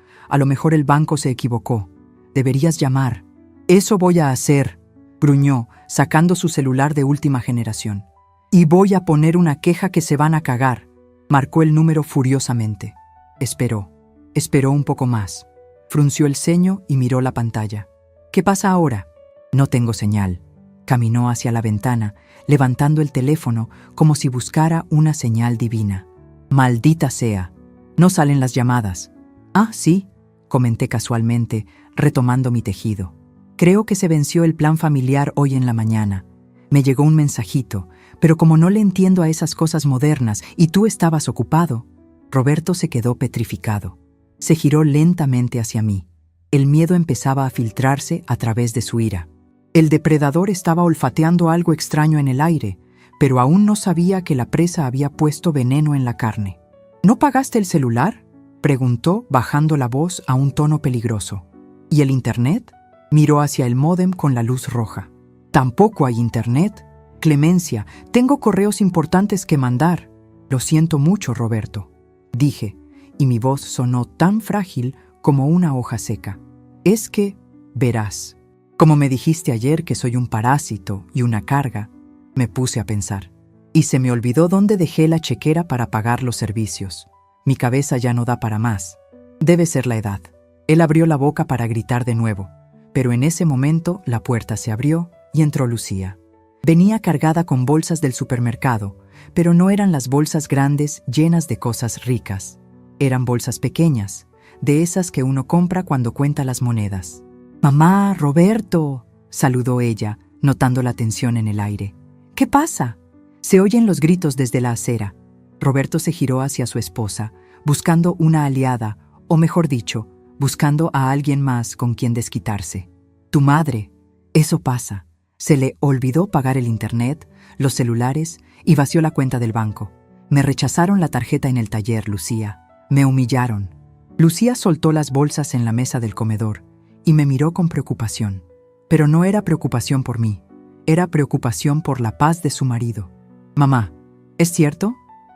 el banco se equivocó. Deberías llamar». «Eso voy a hacer», gruñó, sacando su celular de última generación. «Y voy a poner una queja que se van a cagar», marcó el número furiosamente. Esperó un poco más. Frunció el ceño y miró la pantalla. «¿Qué pasa ahora?». «No tengo señal». Caminó hacia la ventana, levantando el teléfono como si buscara una señal divina. «Maldita sea. No salen las llamadas». «Ah, sí», comenté casualmente, retomando mi tejido. «Creo que se venció el plan familiar hoy en la mañana. Me llegó un mensajito, pero como no le entiendo a esas cosas modernas y tú estabas ocupado». Roberto se quedó petrificado. Se giró lentamente hacia mí. El miedo empezaba a filtrarse a través de su ira. El depredador estaba olfateando algo extraño en el aire, pero aún no sabía que la presa había puesto veneno en la carne. «¿No pagaste el celular?», preguntó, bajando la voz a un tono peligroso. «¿Y el internet?». Miró hacia el módem con la luz roja. «Tampoco hay internet. Clemencia, tengo correos importantes que mandar». «Lo siento mucho, Roberto», dije, y mi voz sonó tan frágil como una hoja seca. «Es que, verás, como me dijiste ayer que soy un parásito y una carga», me puse a pensar. Y se me olvidó dónde dejé la chequera para pagar los servicios. Mi cabeza ya no da para más. Debe ser la edad. Él abrió la boca para gritar de nuevo, pero en ese momento la puerta se abrió y entró Lucía. Venía cargada con bolsas del supermercado, pero no eran las bolsas grandes llenas de cosas ricas. Eran bolsas pequeñas, de esas que uno compra cuando cuenta las monedas. «Mamá, Roberto», saludó ella, notando la tensión en el aire. «¿Qué pasa?». Se oyen los gritos desde la acera. Roberto se giró hacia su esposa, buscando una aliada, o mejor dicho, buscando a alguien más con quien desquitarse. «Tu madre. Eso pasa. Se le olvidó pagar el internet, los celulares y vació la cuenta del banco. Me rechazaron la tarjeta en el taller, Lucía. Me humillaron». Lucía soltó las bolsas en la mesa del comedor y me miró con preocupación. Pero no era preocupación por mí, era preocupación por la paz de su marido. «Mamá, ¿es cierto?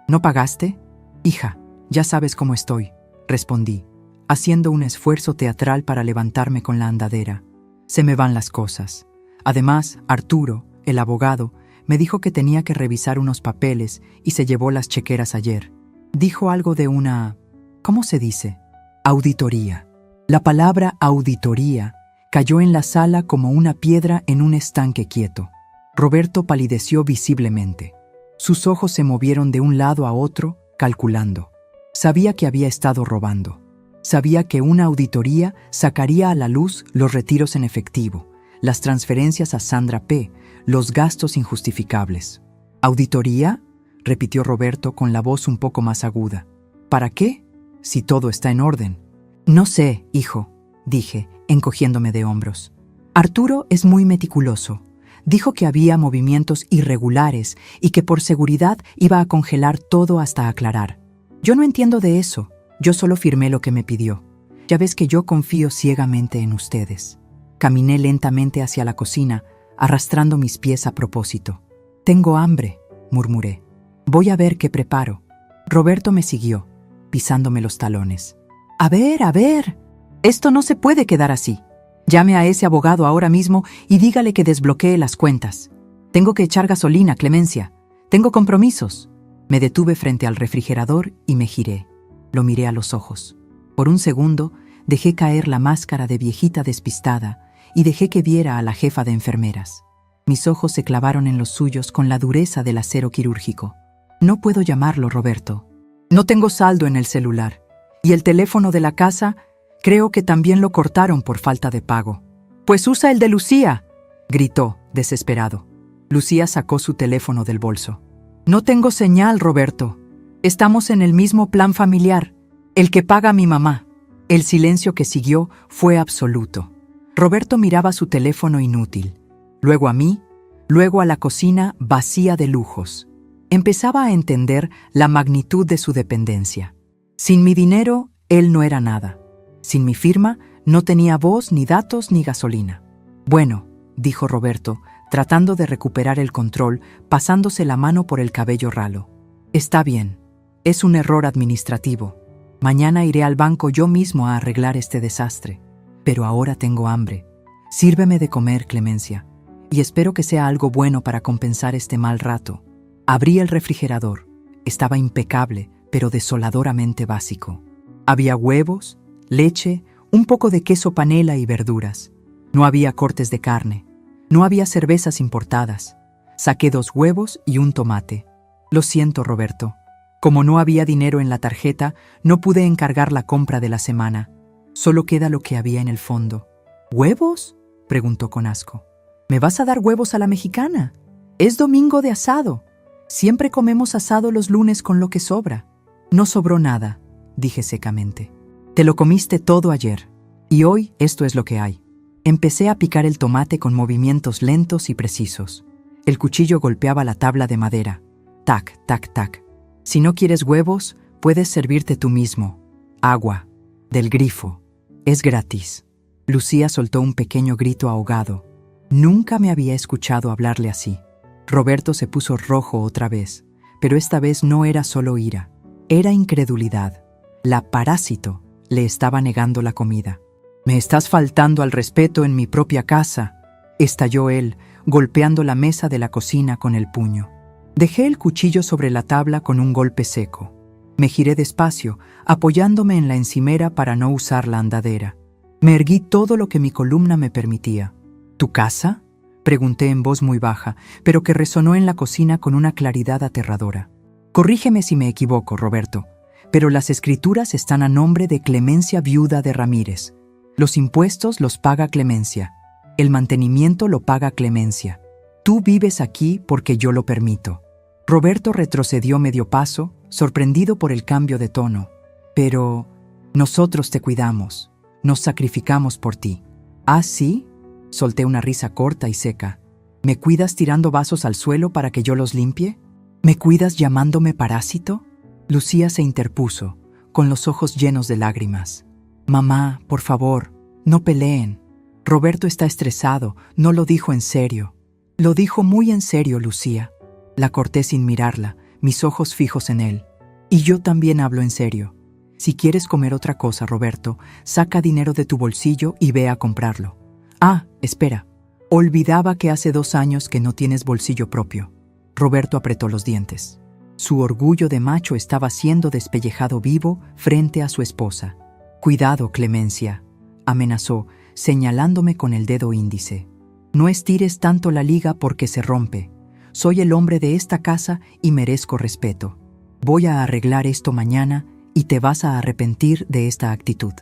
¿No pagaste?». «Hija, ya sabes cómo estoy», respondí, haciendo un esfuerzo teatral para levantarme con la andadera. «Se me van las cosas. Además, Arturo, el abogado, Me dijo que tenía que revisar unos papeles y se llevó las chequeras ayer. Dijo algo de una... ¿Cómo se dice? Auditoría. La palabra auditoría cayó en la sala como una piedra en un estanque quieto. Roberto palideció visiblemente. Sus ojos se movieron de un lado a otro, calculando. Sabía que había estado robando. Sabía que una auditoría sacaría a la luz los retiros en efectivo, las transferencias a Sandra P., los gastos injustificables. ¿Auditoría?, repitió Roberto con la voz un poco más aguda. ¿Para qué? Si todo está en orden. No sé, hijo, dije, encogiéndome de hombros. Arturo es muy meticuloso. Dijo que había movimientos irregulares y que por seguridad iba a congelar todo hasta aclarar. Yo no entiendo de eso. Yo solo firmé lo que me pidió. Ya ves que yo confío ciegamente en ustedes. Caminé lentamente hacia la cocina, arrastrando mis pies a propósito. Tengo hambre, murmuré. Voy a ver qué preparo. Roberto me siguió, pisándome los talones. A ver. Esto no se puede quedar así. Llame a ese abogado ahora mismo y dígale que desbloquee las cuentas. Tengo que echar gasolina, Clemencia. Tengo compromisos. Me detuve frente al refrigerador y me giré. Lo miré a los ojos. Por un segundo, dejé caer la máscara de viejita despistada y dejé que viera a la jefa de enfermeras. Mis ojos se clavaron en los suyos con la dureza del acero quirúrgico. No puedo llamarlo, Roberto. No tengo saldo en el celular. Y el teléfono de la casa, creo que también lo cortaron por falta de pago. Pues usa el de Lucía, gritó, desesperado. Lucía sacó su teléfono del bolso. No tengo señal, Roberto. Estamos en el mismo plan familiar, el que paga mi mamá. El silencio que siguió fue absoluto. Roberto miraba su teléfono inútil, luego a mí, luego a la cocina vacía de lujos. Empezaba a entender la magnitud de su dependencia. Sin mi dinero, él no era nada. Sin mi firma, no tenía voz, ni datos, ni gasolina. Bueno, dijo Roberto, tratando de recuperar el control, pasándose la mano por el cabello ralo. Está bien. Es un error administrativo. Mañana iré al banco yo mismo a arreglar este desastre. Pero ahora tengo hambre. Sírveme de comer, Clemencia. Y espero que sea algo bueno para compensar este mal rato. Abrí el refrigerador. Estaba impecable, pero desoladoramente básico. Había huevos, leche, un poco de queso panela y verduras. No había cortes de carne. No había cervezas importadas. Saqué 2 huevos y un tomate. Lo siento, Roberto. Como no había dinero en la tarjeta, no pude encargar la compra de la semana. Solo queda lo que había en el fondo. ¿Huevos?, preguntó con asco. ¿Me vas a dar huevos a la mexicana? Es domingo de asado. Siempre comemos asado los lunes con lo que sobra. No sobró nada, dije secamente. Te lo comiste todo ayer. Y hoy esto es lo que hay. Empecé a picar el tomate con movimientos lentos y precisos. El cuchillo golpeaba la tabla de madera. Tac, tac, tac. Si no quieres huevos, puedes servirte tú mismo. Agua. Del grifo. Es gratis. Lucía soltó un pequeño grito ahogado. Nunca me había escuchado hablarle así. Roberto se puso rojo otra vez, pero esta vez no era solo ira. Era incredulidad. La parásito le estaba negando la comida. «Me estás faltando al respeto en mi propia casa», estalló él, golpeando la mesa de la cocina con el puño. Dejé el cuchillo sobre la tabla con un golpe seco. Me giré despacio, apoyándome en la encimera para no usar la andadera. Me erguí todo lo que mi columna me permitía. «¿Tu casa?», pregunté en voz muy baja, pero que resonó en la cocina con una claridad aterradora. Corrígeme si me equivoco, Roberto, pero las escrituras están a nombre de Clemencia Viuda de Ramírez. Los impuestos los paga Clemencia. El mantenimiento lo paga Clemencia. Tú vives aquí porque yo lo permito. Roberto retrocedió medio paso, sorprendido por el cambio de tono. Pero nosotros te cuidamos, nos sacrificamos por ti. ¿Ah, sí? Solté una risa corta y seca. ¿Me cuidas tirando vasos al suelo para que yo los limpie? ¿Me cuidas llamándome parásito? Lucía se interpuso, con los ojos llenos de lágrimas. Mamá, por favor, no peleen. Roberto está estresado, no lo dijo en serio. Lo dijo muy en serio, Lucía. La corté sin mirarla, mis ojos fijos en él. Y yo también hablo en serio. Si quieres comer otra cosa, Roberto, saca dinero de tu bolsillo y ve a comprarlo. Ah, espera. Olvidaba que hace 2 años que no tienes bolsillo propio. Roberto apretó los dientes. Su orgullo de macho estaba siendo despellejado vivo frente a su esposa. «Cuidado, Clemencia», amenazó, señalándome con el dedo índice. «No estires tanto la liga porque se rompe. Soy el hombre de esta casa y merezco respeto. Voy a arreglar esto mañana y te vas a arrepentir de esta actitud».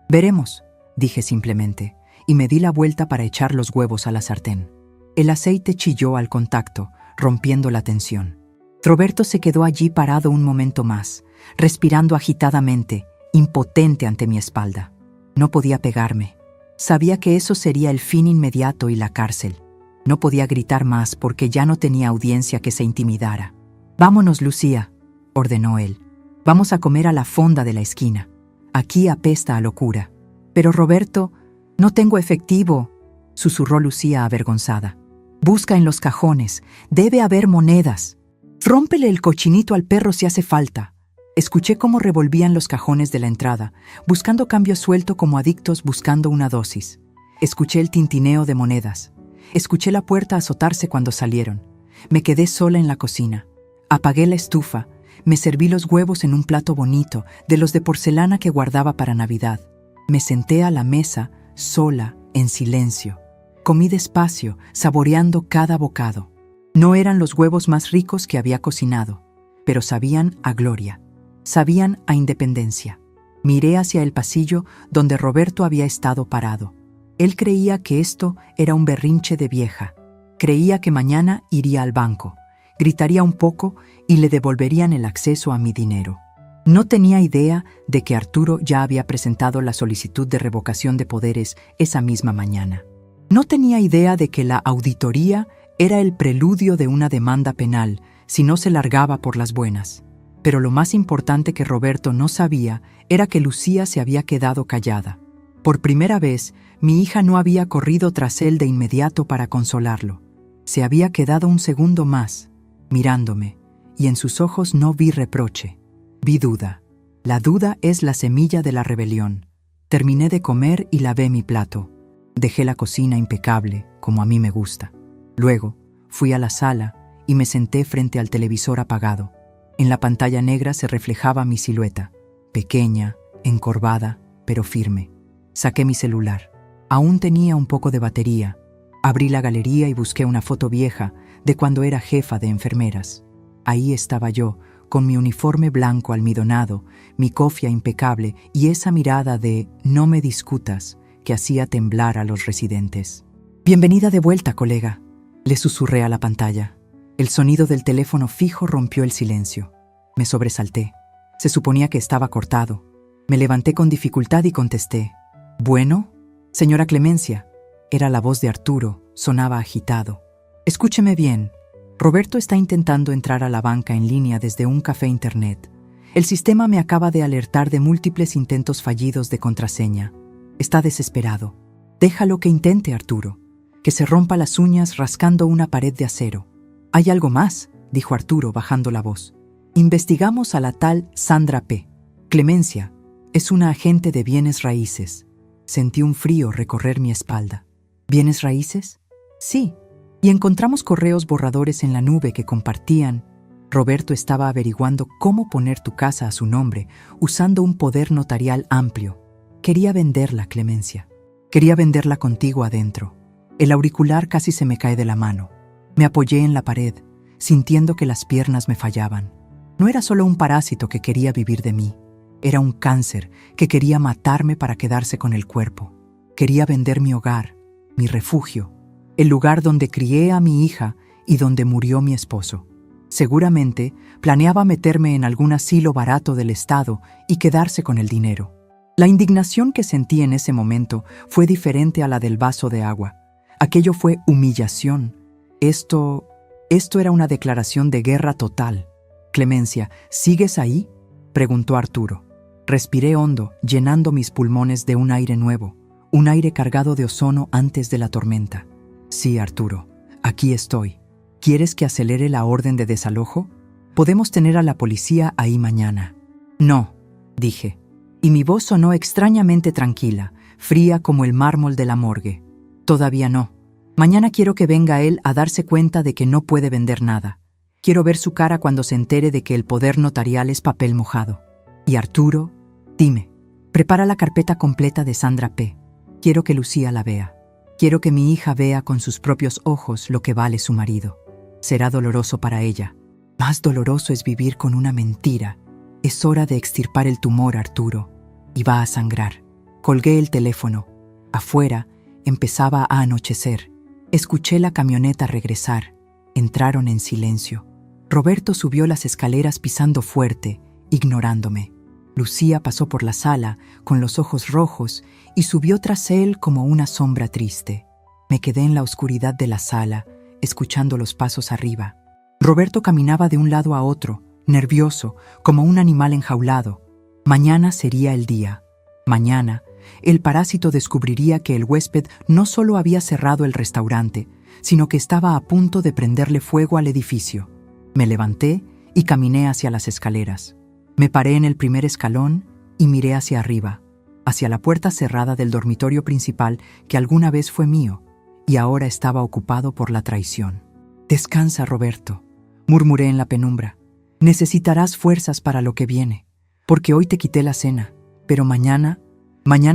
«Veremos», dije simplemente, y me di la vuelta para echar los huevos a la sartén. El aceite chilló al contacto, rompiendo la tensión. Roberto se quedó allí parado un momento más, respirando agitadamente, impotente ante mi espalda. No podía pegarme. Sabía que eso sería el fin inmediato y la cárcel. No podía gritar más porque ya no tenía audiencia que se intimidara. «Vámonos, Lucía», ordenó él. «Vamos a comer a la fonda de la esquina. Aquí apesta a locura». «Pero Roberto, no tengo efectivo», susurró Lucía avergonzada. «Busca en los cajones. Debe haber monedas. Rómpele el cochinito al perro si hace falta». Escuché cómo revolvían los cajones de la entrada, buscando cambio suelto como adictos buscando una dosis. Escuché el tintineo de monedas. Escuché la puerta azotarse cuando salieron. Me quedé sola en la cocina. Apagué la estufa. Me serví los huevos en un plato bonito, de los de porcelana que guardaba para Navidad. Me senté a la mesa, sola, en silencio. Comí despacio, saboreando cada bocado. No eran los huevos más ricos que había cocinado, pero sabían a gloria. Sabían a independencia. Miré hacia el pasillo donde Roberto había estado parado. Él creía que esto era un berrinche de vieja. Creía que mañana iría al banco, gritaría un poco y le devolverían el acceso a mi dinero. No tenía idea de que Arturo ya había presentado la solicitud de revocación de poderes esa misma mañana. No tenía idea de que la auditoría era el preludio de una demanda penal si no se largaba por las buenas. Pero lo más importante que Roberto no sabía era que Lucía se había quedado callada. Por primera vez, mi hija no había corrido tras él de inmediato para consolarlo. Se había quedado un segundo más, mirándome, y en sus ojos no vi reproche. Vi duda. La duda es la semilla de la rebelión. Terminé de comer y lavé mi plato. Dejé la cocina impecable, como a mí me gusta. Luego, fui a la sala y me senté frente al televisor apagado. En la pantalla negra se reflejaba mi silueta, pequeña, encorvada, pero firme. Saqué mi celular. Aún tenía un poco de batería. Abrí la galería y busqué una foto vieja de cuando era jefa de enfermeras. Ahí estaba yo, con mi uniforme blanco almidonado, mi cofia impecable y esa mirada de «no me discutas» que hacía temblar a los residentes. «Bienvenida de vuelta, colega», le susurré a la pantalla. El sonido del teléfono fijo rompió el silencio. Me sobresalté. Se suponía que estaba cortado. Me levanté con dificultad y contesté. «¿Bueno? Señora Clemencia». Era la voz de Arturo, sonaba agitado. «Escúcheme bien. Roberto está intentando entrar a la banca en línea desde un café internet. El sistema me acaba de alertar de múltiples intentos fallidos de contraseña. Está desesperado. Déjalo que intente, Arturo. Que se rompa las uñas rascando una pared de acero». «Hay algo más», dijo Arturo bajando la voz. «Investigamos a la tal Sandra P. Clemencia es una agente de bienes raíces». Sentí un frío recorrer mi espalda. «¿Bienes raíces?» «Sí. Y encontramos correos borradores en la nube que compartían». Roberto estaba averiguando cómo poner tu casa a su nombre, usando un poder notarial amplio. Quería venderla, Clemencia. Quería venderla contigo adentro. El auricular casi se me cae de la mano. Me apoyé en la pared, sintiendo que las piernas me fallaban. No era solo un parásito que quería vivir de mí. Era un cáncer que quería matarme para quedarse con el cuerpo. Quería vender mi hogar, mi refugio, el lugar donde crié a mi hija y donde murió mi esposo. Seguramente planeaba meterme en algún asilo barato del Estado y quedarse con el dinero. La indignación que sentí en ese momento fue diferente a la del vaso de agua. Aquello fue humillación. Esto era una declaración de guerra total. «Clemencia, ¿sigues ahí?», preguntó Arturo. Respiré hondo, llenando mis pulmones de un aire nuevo, un aire cargado de ozono antes de la tormenta. «Sí, Arturo, aquí estoy. ¿Quieres que acelere la orden de desalojo? Podemos tener a la policía ahí mañana». «No», dije, y mi voz sonó extrañamente tranquila, fría como el mármol de la morgue. «Todavía no. Mañana quiero que venga él a darse cuenta de que no puede vender nada. Quiero ver su cara cuando se entere de que el poder notarial es papel mojado. Y Arturo, dime, prepara la carpeta completa de Sandra P. Quiero que Lucía la vea. Quiero que mi hija vea con sus propios ojos lo que vale su marido. Será doloroso para ella. Más doloroso es vivir con una mentira. Es hora de extirpar el tumor, Arturo. Y va a sangrar. Colgué el teléfono. Afuera empezaba a anochecer. Escuché la camioneta regresar. Entraron en silencio. Roberto subió las escaleras pisando fuerte, ignorándome. Lucía pasó por la sala con los ojos rojos y subió tras él como una sombra triste. Me quedé en la oscuridad de la sala, escuchando los pasos arriba. Roberto caminaba de un lado a otro, nervioso, como un animal enjaulado. Mañana sería el día. Mañana, el parásito descubriría que el huésped no solo había cerrado el restaurante, sino que estaba a punto de prenderle fuego al edificio. Me levanté y caminé hacia las escaleras. Me paré en el primer escalón y miré hacia arriba, hacia la puerta cerrada del dormitorio principal que alguna vez fue mío y ahora estaba ocupado por la traición. «Descansa, Roberto», murmuré en la penumbra. «Necesitarás fuerzas para lo que viene, porque hoy te quité la cena, pero mañana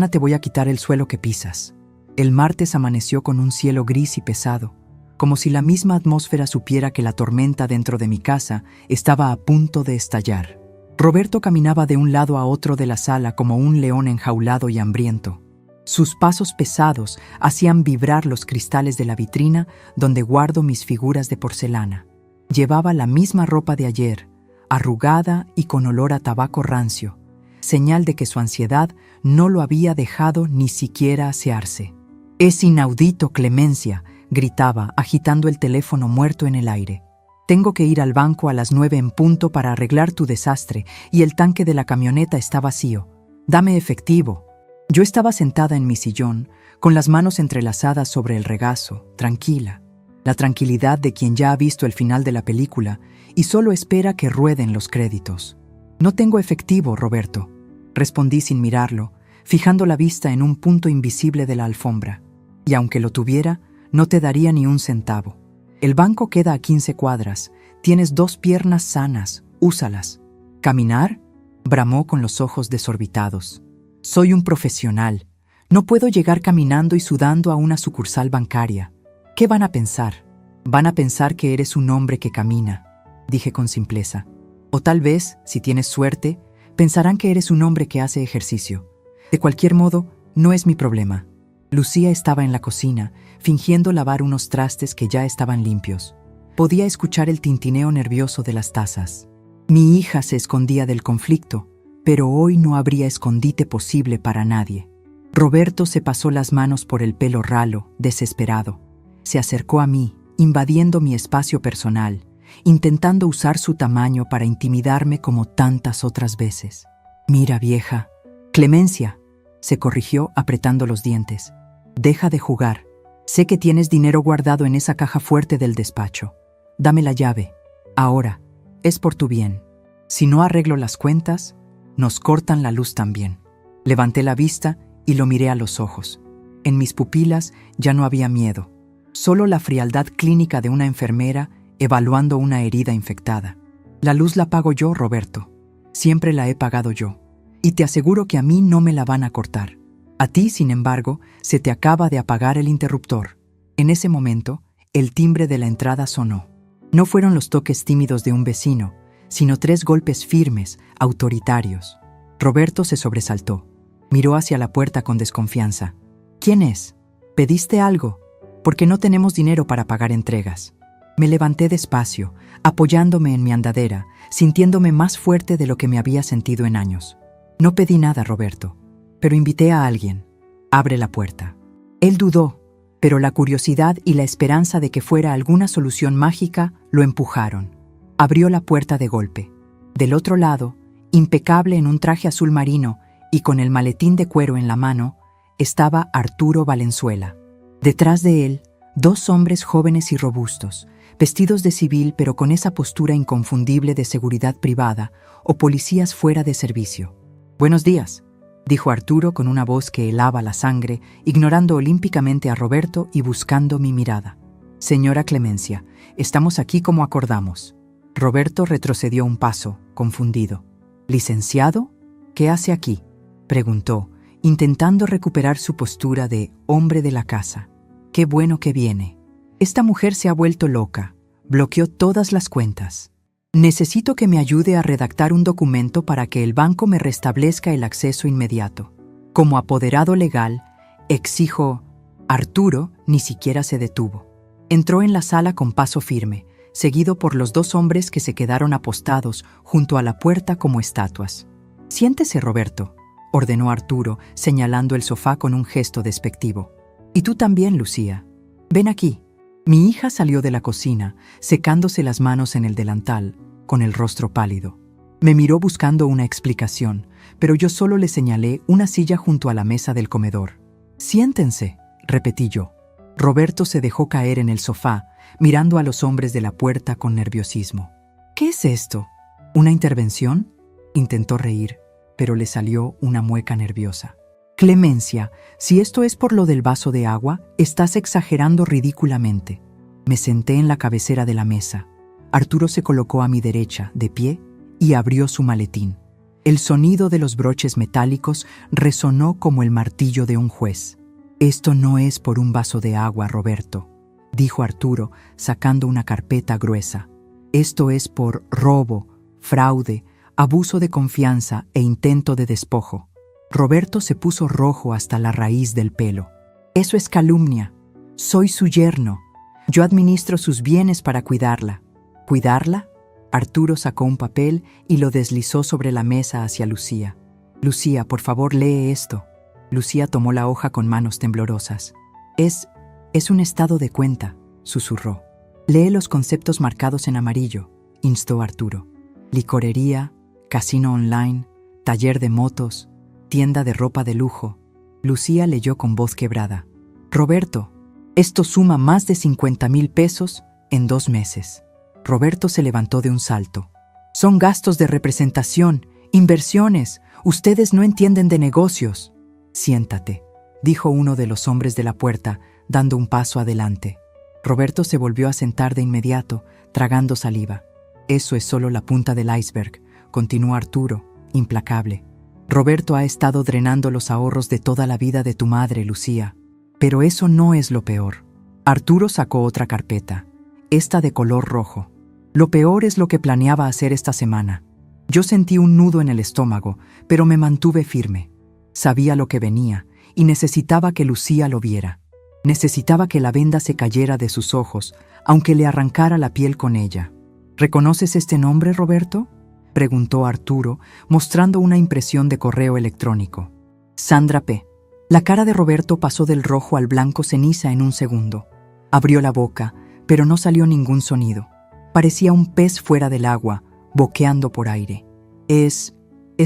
te voy a quitar el suelo que pisas». El martes amaneció con un cielo gris y pesado, como si la misma atmósfera supiera que la tormenta dentro de mi casa estaba a punto de estallar. Roberto caminaba de un lado a otro de la sala como un león enjaulado y hambriento. Sus pasos pesados hacían vibrar los cristales de la vitrina donde guardo mis figuras de porcelana. Llevaba la misma ropa de ayer, arrugada y con olor a tabaco rancio, señal de que su ansiedad no lo había dejado ni siquiera asearse. «Es inaudito, Clemencia», gritaba, agitando el teléfono muerto en el aire. «Tengo que ir al banco a las 9 en punto para arreglar tu desastre y el tanque de la camioneta está vacío. Dame efectivo». Yo estaba sentada en mi sillón, con las manos entrelazadas sobre el regazo, tranquila. La tranquilidad de quien ya ha visto el final de la película y solo espera que rueden los créditos. «No tengo efectivo, Roberto», respondí sin mirarlo, fijando la vista en un punto invisible de la alfombra. «Y aunque lo tuviera, no te daría ni un centavo. El banco queda a 15 cuadras. Tienes 2 piernas sanas, úsalas». «¿Caminar?», bramó con los ojos desorbitados. «Soy un profesional. No puedo llegar caminando y sudando a una sucursal bancaria. ¿Qué van a pensar? Van a pensar que eres un hombre que camina», dije con simpleza. «O tal vez, si tienes suerte, pensarán que eres un hombre que hace ejercicio. De cualquier modo, no es mi problema». Lucía estaba en la cocina, fingiendo lavar unos trastes que ya estaban limpios. Podía escuchar el tintineo nervioso de las tazas. Mi hija se escondía del conflicto, pero hoy no habría escondite posible para nadie. Roberto se pasó las manos por el pelo ralo, desesperado. Se acercó a mí, invadiendo mi espacio personal, intentando usar su tamaño para intimidarme como tantas otras veces. «Mira, vieja». «Clemencia», se corrigió apretando los dientes. «Deja de jugar. Sé que tienes dinero guardado en esa caja fuerte del despacho. Dame la llave. Ahora, es por tu bien. Si no arreglo las cuentas, nos cortan la luz también». Levanté la vista y lo miré a los ojos. En mis pupilas ya no había miedo, solo la frialdad clínica de una enfermera evaluando una herida infectada. «La luz la pago yo, Roberto. Siempre la he pagado yo. Y te aseguro que a mí no me la van a cortar. A ti, sin embargo, se te acaba de apagar el interruptor». En ese momento, el timbre de la entrada sonó. No fueron los toques tímidos de un vecino, sino 3 golpes firmes, autoritarios. Roberto se sobresaltó. Miró hacia la puerta con desconfianza. «¿Quién es? ¿Pediste algo? Porque no tenemos dinero para pagar entregas». Me levanté despacio, apoyándome en mi andadera, sintiéndome más fuerte de lo que me había sentido en años. «No pedí nada, Roberto, pero invité a alguien. Abre la puerta». Él dudó, pero la curiosidad y la esperanza de que fuera alguna solución mágica lo empujaron. Abrió la puerta de golpe. Del otro lado, impecable en un traje azul marino y con el maletín de cuero en la mano, estaba Arturo Valenzuela. Detrás de él, 2 hombres jóvenes y robustos, vestidos de civil pero con esa postura inconfundible de seguridad privada o policías fuera de servicio. «Buenos días», dijo Arturo con una voz que helaba la sangre, ignorando olímpicamente a Roberto y buscando mi mirada. «Señora Clemencia, estamos aquí como acordamos. Roberto retrocedió un paso, confundido. ¿Licenciado? ¿Qué hace aquí?, preguntó, intentando recuperar su postura de hombre de la casa. Qué bueno que viene. Esta mujer se ha vuelto loca. Bloqueó todas las cuentas. Necesito que me ayude a redactar un documento para que el banco me restablezca el acceso inmediato. Como apoderado legal, exijo... Arturo ni siquiera se detuvo. Entró en la sala con paso firme, seguido por los dos hombres que se quedaron apostados junto a la puerta como estatuas. «Siéntese, Roberto», ordenó Arturo, señalando el sofá con un gesto despectivo. «Y tú también, Lucía. Ven aquí». Mi hija salió de la cocina, secándose las manos en el delantal, con el rostro pálido. Me miró buscando una explicación, pero yo solo le señalé una silla junto a la mesa del comedor. «Siéntense», repetí yo. Roberto se dejó caer en el sofá, mirando a los hombres de la puerta con nerviosismo. «¿Qué es esto? ¿Una intervención?», intentó reír, pero le salió una mueca nerviosa. «Clemencia, si esto es por lo del vaso de agua, estás exagerando ridículamente». Me senté en la cabecera de la mesa. Arturo se colocó a mi derecha, de pie, y abrió su maletín. El sonido de los broches metálicos resonó como el martillo de un juez. «Esto no es por un vaso de agua, Roberto», dijo Arturo, sacando una carpeta gruesa. «Esto es por robo, fraude, abuso de confianza e intento de despojo». Roberto se puso rojo hasta la raíz del pelo. «Eso es calumnia. Soy su yerno. Yo administro sus bienes para cuidarla». «¿Cuidarla?». Arturo sacó un papel y lo deslizó sobre la mesa hacia Lucía. «Lucía, por favor, lee esto». Lucía tomó la hoja con manos temblorosas. Es un estado de cuenta», susurró. «Lee los conceptos marcados en amarillo», instó Arturo. «Licorería, casino online, taller de motos, tienda de ropa de lujo». Lucía leyó con voz quebrada. «Roberto, esto suma más de 50,000 pesos en 2 meses». Roberto se levantó de un salto. «Son gastos de representación, inversiones. Ustedes no entienden de negocios». «Siéntate», dijo uno de los hombres de la puerta, dando un paso adelante. Roberto se volvió a sentar de inmediato, tragando saliva. «Eso es solo la punta del iceberg», continuó Arturo, implacable. «Roberto ha estado drenando los ahorros de toda la vida de tu madre, Lucía. Pero eso no es lo peor». Arturo sacó otra carpeta, esta de color rojo. «Lo peor es lo que planeaba hacer esta semana». Yo sentí un nudo en el estómago, pero me mantuve firme. Sabía lo que venía y necesitaba que Lucía lo viera. Necesitaba que la venda se cayera de sus ojos, aunque le arrancara la piel con ella. «¿Reconoces este nombre, Roberto?», preguntó Arturo, mostrando una impresión de correo electrónico. «Sandra P». La cara de Roberto pasó del rojo al blanco ceniza en un segundo. Abrió la boca, pero no salió ningún sonido. Parecía un pez fuera del agua, boqueando por aire. Es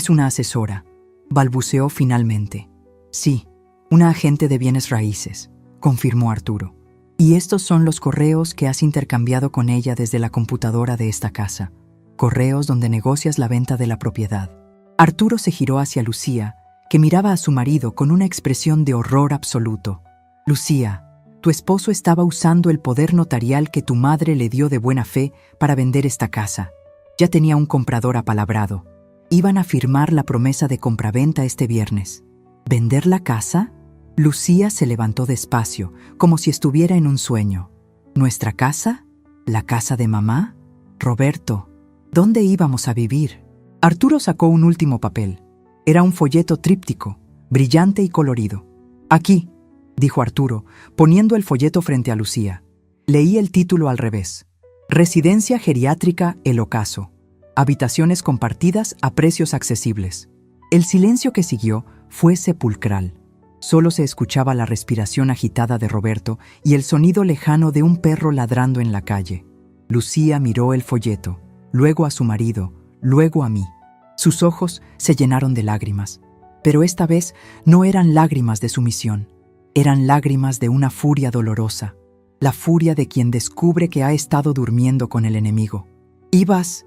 una asesora», balbuceó finalmente. «Sí, una agente de bienes raíces», confirmó Arturo. «Y estos son los correos que has intercambiado con ella desde la computadora de esta casa. Correos donde negocias la venta de la propiedad». Arturo se giró hacia Lucía, que miraba a su marido con una expresión de horror absoluto. «Lucía, tu esposo estaba usando el poder notarial que tu madre le dio de buena fe para vender esta casa. Ya tenía un comprador apalabrado. Iban a firmar la promesa de compraventa este viernes». «¿Vender la casa?». Lucía se levantó despacio, como si estuviera en un sueño. «¿Nuestra casa? ¿La casa de mamá? Roberto, ¿dónde íbamos a vivir?». Arturo sacó un último papel. Era un folleto tríptico, brillante y colorido. «Aquí», dijo Arturo, poniendo el folleto frente a Lucía. Leí el título al revés. «Residencia geriátrica El Ocaso. Habitaciones compartidas a precios accesibles». El silencio que siguió fue sepulcral. Solo se escuchaba la respiración agitada de Roberto y el sonido lejano de un perro ladrando en la calle. Lucía miró el folleto, luego a su marido, luego a mí. Sus ojos se llenaron de lágrimas, pero esta vez no eran lágrimas de sumisión. Eran lágrimas de una furia dolorosa, la furia de quien descubre que ha estado durmiendo con el enemigo. Ibas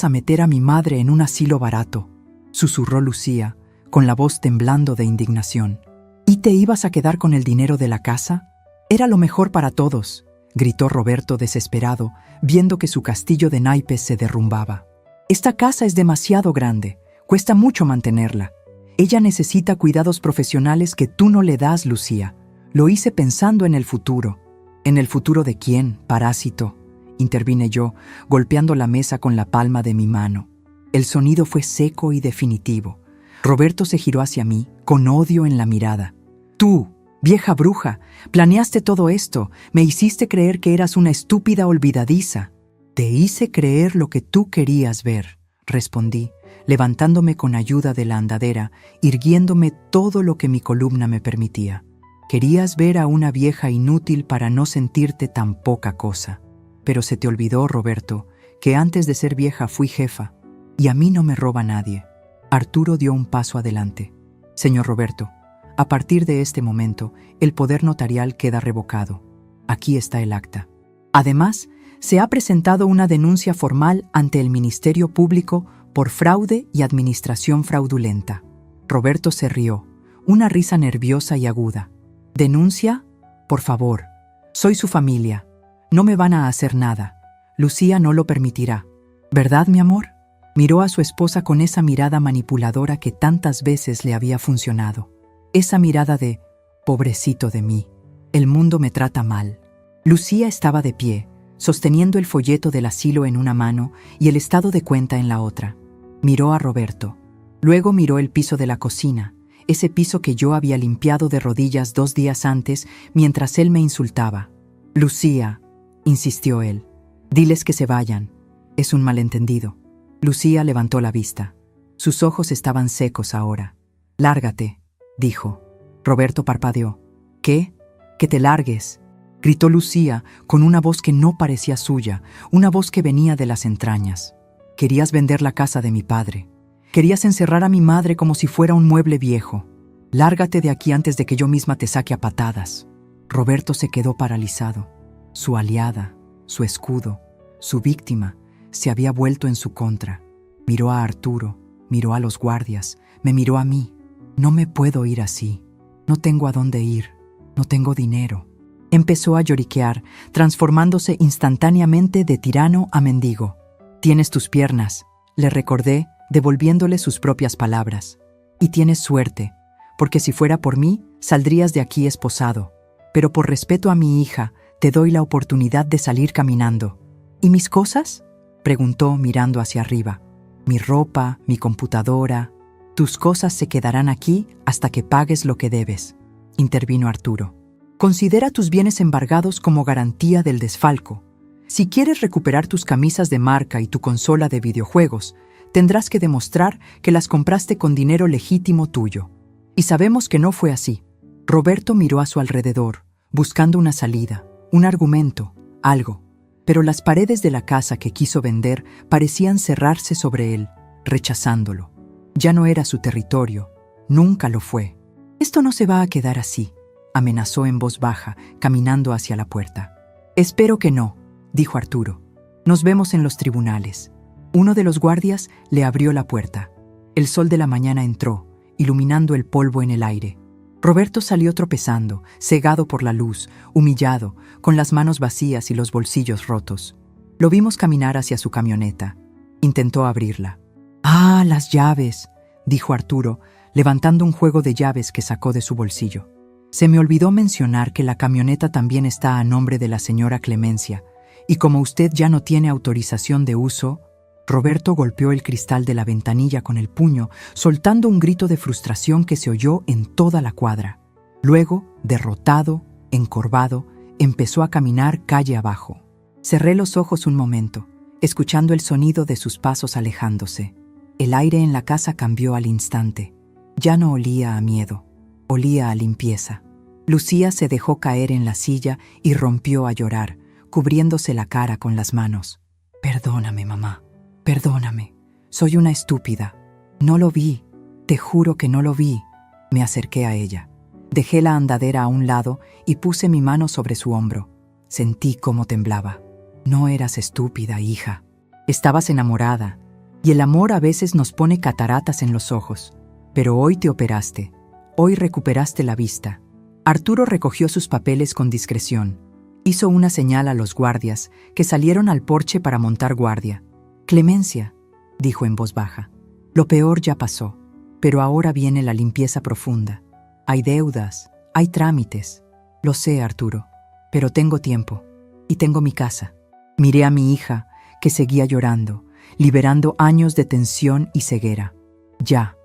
a meter a mi madre en un asilo barato», susurró Lucía, con la voz temblando de indignación. «¿Y te ibas a quedar con el dinero de la casa? Era lo mejor para todos. gritó Roberto desesperado, viendo que su castillo de naipes se derrumbaba. Esta casa es demasiado grande, cuesta mucho mantenerla. Ella necesita cuidados profesionales que tú no le das, Lucía. Lo hice pensando en el futuro. ¿En el futuro de quién, parásito?, intervine yo, golpeando la mesa con la palma de mi mano. El sonido fue seco y definitivo. Roberto se giró hacia mí, con odio en la mirada. Tú, vieja bruja, planeaste todo esto, me hiciste creer que eras una estúpida olvidadiza. Te hice creer lo que tú querías ver, respondí, levantándome con ayuda de la andadera, irguiéndome todo lo que mi columna me permitía. Querías ver a una vieja inútil para no sentirte tan poca cosa. Pero se te olvidó, Roberto, que antes de ser vieja fui jefa, y a mí no me roba nadie. Arturo dio un paso adelante. Señor Roberto, a partir de este momento, el poder notarial queda revocado. Aquí está el acta. Además, se ha presentado una denuncia formal ante el Ministerio Público por fraude y administración fraudulenta. Roberto se rió, una risa nerviosa y aguda. ¿Denuncia? Por favor. Soy su familia. No me van a hacer nada. Lucía no lo permitirá. ¿Verdad, mi amor? Miró a su esposa con esa mirada manipuladora que tantas veces le había funcionado. Esa mirada de, pobrecito de mí, el mundo me trata mal. Lucía estaba de pie, sosteniendo el folleto del asilo en una mano y el estado de cuenta en la otra. Miró a Roberto. Luego miró el piso de la cocina, ese piso que yo había limpiado de rodillas 2 días antes mientras él me insultaba. Lucía, insistió él, diles que se vayan. Es un malentendido. Lucía levantó la vista. Sus ojos estaban secos ahora. Lárgate, dijo. Roberto parpadeó. ¿Qué? Que te largues, gritó Lucía con una voz que no parecía suya, una voz que venía de las entrañas. Querías vender la casa de mi padre. Querías encerrar a mi madre como si fuera un mueble viejo. Lárgate de aquí antes de que yo misma te saque a patadas. Roberto se quedó paralizado. Su aliada, su escudo, su víctima, se había vuelto en su contra. Miró a Arturo, miró a los guardias, me miró a mí. No me puedo ir así. No tengo a dónde ir. No tengo dinero. Empezó a lloriquear, transformándose instantáneamente de tirano a mendigo. Tienes tus piernas, le recordé, devolviéndole sus propias palabras. Y tienes suerte, porque si fuera por mí, saldrías de aquí esposado. Pero por respeto a mi hija, te doy la oportunidad de salir caminando. ¿Y mis cosas?, preguntó mirando hacia arriba. Mi ropa, mi computadora. Tus cosas se quedarán aquí hasta que pagues lo que debes, intervino Arturo. Considera tus bienes embargados como garantía del desfalco. Si quieres recuperar tus camisas de marca y tu consola de videojuegos, tendrás que demostrar que las compraste con dinero legítimo tuyo. Y sabemos que no fue así. Roberto miró a su alrededor, buscando una salida, un argumento, algo. Pero las paredes de la casa que quiso vender parecían cerrarse sobre él, rechazándolo. Ya no era su territorio, nunca lo fue. Esto no se va a quedar así, amenazó en voz baja, caminando hacia la puerta. Espero que no, dijo Arturo. Nos vemos en los tribunales. Uno de los guardias le abrió la puerta. El sol de la mañana entró, iluminando el polvo en el aire. Roberto salió tropezando, cegado por la luz, humillado, con las manos vacías y los bolsillos rotos. Lo vimos caminar hacia su camioneta. Intentó abrirla. «¡Ah, las llaves!», dijo Arturo, levantando un juego de llaves que sacó de su bolsillo. Se me olvidó mencionar que la camioneta también está a nombre de la señora Clemencia, y como usted ya no tiene autorización de uso... Roberto golpeó el cristal de la ventanilla con el puño, soltando un grito de frustración que se oyó en toda la cuadra. Luego, derrotado, encorvado, empezó a caminar calle abajo. Cerré los ojos un momento, escuchando el sonido de sus pasos alejándose. El aire en la casa cambió al instante. Ya no olía a miedo, olía a limpieza. Lucía se dejó caer en la silla y rompió a llorar, cubriéndose la cara con las manos. «Perdóname, mamá. Perdóname, soy una estúpida. No lo vi, te juro que no lo vi». Me acerqué a ella. Dejé la andadera a un lado y puse mi mano sobre su hombro. Sentí cómo temblaba. No eras estúpida, hija. Estabas enamorada, y el amor a veces nos pone cataratas en los ojos. Pero hoy te operaste, hoy recuperaste la vista. Arturo recogió sus papeles con discreción. Hizo una señal a los guardias, que salieron al porche para montar guardia. «Clemencia», dijo en voz baja, «lo peor ya pasó, pero ahora viene la limpieza profunda. Hay deudas, hay trámites. Lo sé, Arturo, pero tengo tiempo, y tengo mi casa». Miré a mi hija, que seguía llorando, liberando años de tensión y ceguera. «Ya,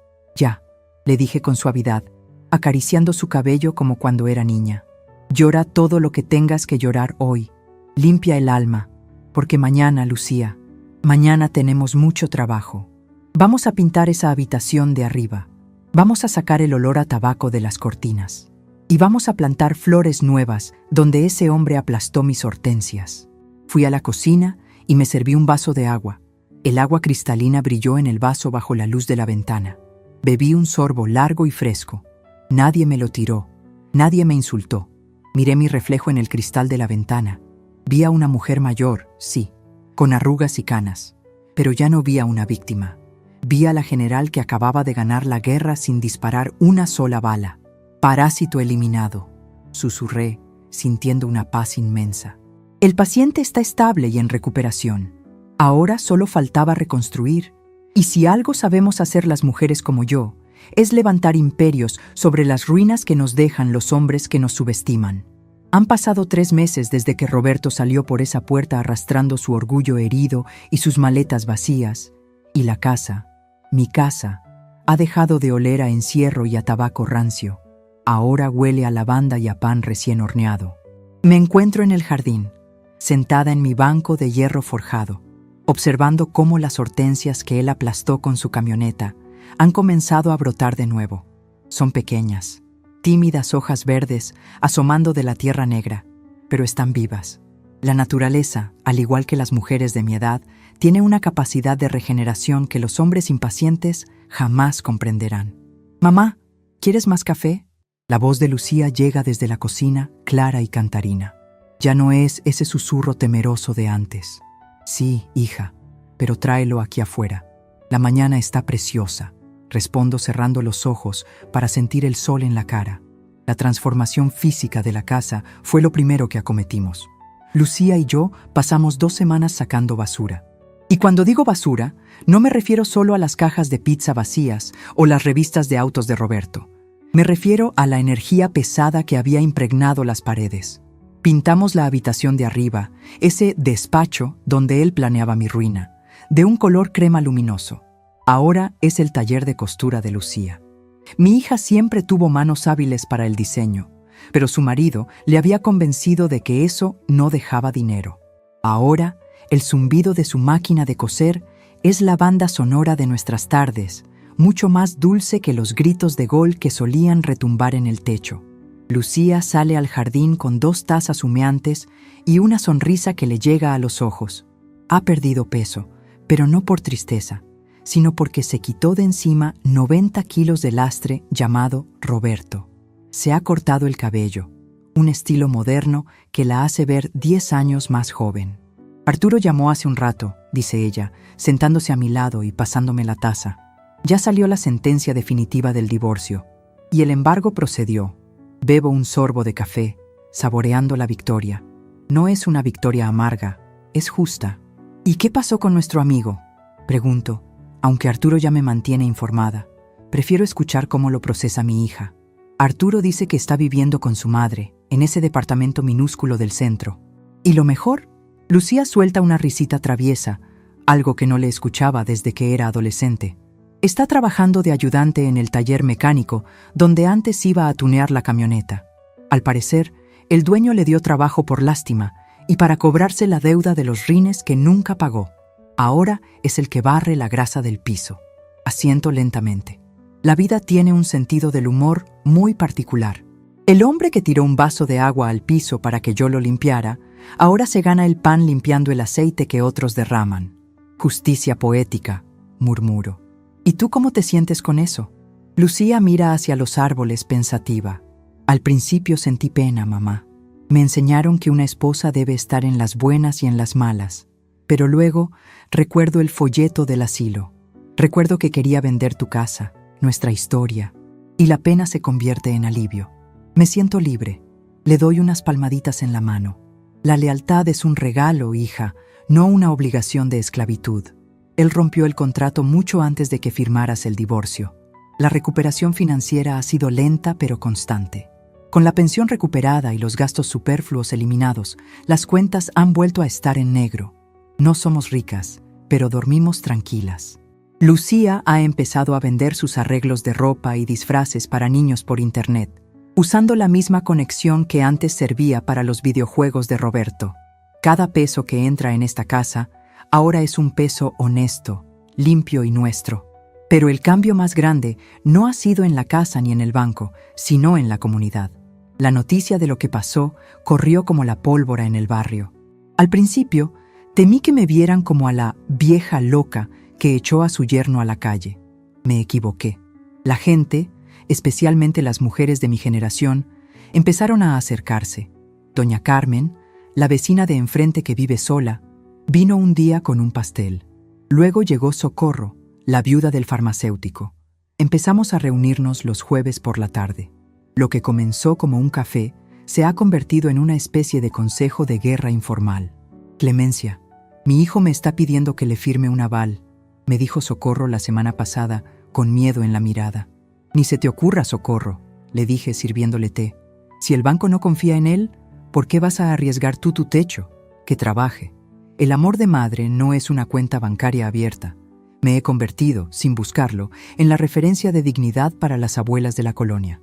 le dije con suavidad, acariciando su cabello como cuando era niña. «Llora todo lo que tengas que llorar hoy. Limpia el alma, porque mañana, Lucía, mañana tenemos mucho trabajo. Vamos a pintar esa habitación de arriba. Vamos a sacar el olor a tabaco de las cortinas. Y vamos a plantar flores nuevas donde ese hombre aplastó mis hortensias». Fui a la cocina y me serví un vaso de agua. El agua cristalina brilló en el vaso bajo la luz de la ventana. Bebí un sorbo largo y fresco. Nadie me lo tiró. Nadie me insultó. Miré mi reflejo en el cristal de la ventana. Vi a una mujer mayor, sí, con arrugas y canas. Pero ya no vi a una víctima. Vi a la general que acababa de ganar la guerra sin disparar una sola bala. «Parásito eliminado», susurré, sintiendo una paz inmensa. El paciente está estable y en recuperación. Ahora solo faltaba reconstruir. Y si algo sabemos hacer las mujeres como yo, es levantar imperios sobre las ruinas que nos dejan los hombres que nos subestiman. Han pasado 3 meses desde que Roberto salió por esa puerta arrastrando su orgullo herido y sus maletas vacías, y la casa, mi casa, ha dejado de oler a encierro y a tabaco rancio. Ahora huele a lavanda y a pan recién horneado. Me encuentro en el jardín, sentada en mi banco de hierro forjado, observando cómo las hortensias que él aplastó con su camioneta han comenzado a brotar de nuevo. Son pequeñas, tímidas hojas verdes asomando de la tierra negra, pero están vivas. La naturaleza, al igual que las mujeres de mi edad, tiene una capacidad de regeneración que los hombres impacientes jamás comprenderán. «Mamá, ¿quieres más café?». La voz de Lucía llega desde la cocina, clara y cantarina. Ya no es ese susurro temeroso de antes. «Sí, hija, pero tráelo aquí afuera. La mañana está preciosa», respondo cerrando los ojos para sentir el sol en la cara. La transformación física de la casa fue lo primero que acometimos. Lucía y yo pasamos 2 semanas sacando basura. Y cuando digo basura, no me refiero solo a las cajas de pizza vacías o las revistas de autos de Roberto. Me refiero a la energía pesada que había impregnado las paredes. Pintamos la habitación de arriba, ese despacho donde él planeaba mi ruina, de un color crema luminoso. Ahora es el taller de costura de Lucía. Mi hija siempre tuvo manos hábiles para el diseño, pero su marido le había convencido de que eso no dejaba dinero. Ahora, el zumbido de su máquina de coser es la banda sonora de nuestras tardes, mucho más dulce que los gritos de gol que solían retumbar en el techo. Lucía sale al jardín con 2 tazas humeantes y una sonrisa que le llega a los ojos. Ha perdido peso, pero no por tristeza, sino porque se quitó de encima 90 kilos de lastre llamado Roberto. Se ha cortado el cabello, un estilo moderno que la hace ver 10 años más joven. «Arturo llamó hace un rato», dice ella, sentándose a mi lado y pasándome la taza. «Ya salió la sentencia definitiva del divorcio, y el embargo procedió». Bebo un sorbo de café, saboreando la victoria. No es una victoria amarga, es justa. «¿Y qué pasó con nuestro amigo?», pregunto, aunque Arturo ya me mantiene informada. Prefiero escuchar cómo lo procesa mi hija. Arturo dice que está viviendo con su madre, en ese departamento minúsculo del centro. ¿Y lo mejor? Lucía suelta una risita traviesa, algo que no le escuchaba desde que era adolescente. Está trabajando de ayudante en el taller mecánico, donde antes iba a tunear la camioneta. Al parecer, el dueño le dio trabajo por lástima y para cobrarse la deuda de los rines que nunca pagó. Ahora es el que barre la grasa del piso. Asiento lentamente. La vida tiene un sentido del humor muy particular. El hombre que tiró un vaso de agua al piso para que yo lo limpiara, ahora se gana el pan limpiando el aceite que otros derraman. Justicia poética, murmuro. ¿Y tú cómo te sientes con eso? Lucía mira hacia los árboles pensativa. Al principio sentí pena, mamá. Me enseñaron que una esposa debe estar en las buenas y en las malas. Pero luego recuerdo el folleto del asilo. Recuerdo que quería vender tu casa, nuestra historia, y la pena se convierte en alivio. Me siento libre. Le doy unas palmaditas en la mano. La lealtad es un regalo, hija, no una obligación de esclavitud. Él rompió el contrato mucho antes de que firmaras el divorcio. La recuperación financiera ha sido lenta pero constante. Con la pensión recuperada y los gastos superfluos eliminados, las cuentas han vuelto a estar en negro. No somos ricas, pero dormimos tranquilas. Lucía ha empezado a vender sus arreglos de ropa y disfraces para niños por internet, usando la misma conexión que antes servía para los videojuegos de Roberto. Cada peso que entra en esta casa ahora es un peso honesto, limpio y nuestro. Pero el cambio más grande no ha sido en la casa ni en el banco, sino en la comunidad. La noticia de lo que pasó corrió como la pólvora en el barrio. Al principio, temí que me vieran como a la vieja loca que echó a su yerno a la calle. Me equivoqué. La gente, especialmente las mujeres de mi generación, empezaron a acercarse. Doña Carmen, la vecina de enfrente que vive sola, vino un día con un pastel. Luego llegó Socorro, la viuda del farmacéutico. Empezamos a reunirnos los jueves por la tarde. Lo que comenzó como un café se ha convertido en una especie de consejo de guerra informal. Clemencia, mi hijo me está pidiendo que le firme un aval, me dijo Socorro la semana pasada, con miedo en la mirada. Ni se te ocurra, Socorro, le dije sirviéndole té. Si el banco no confía en él, ¿por qué vas a arriesgar tú tu techo? Que trabaje. El amor de madre no es una cuenta bancaria abierta. Me he convertido, sin buscarlo, en la referencia de dignidad para las abuelas de la colonia.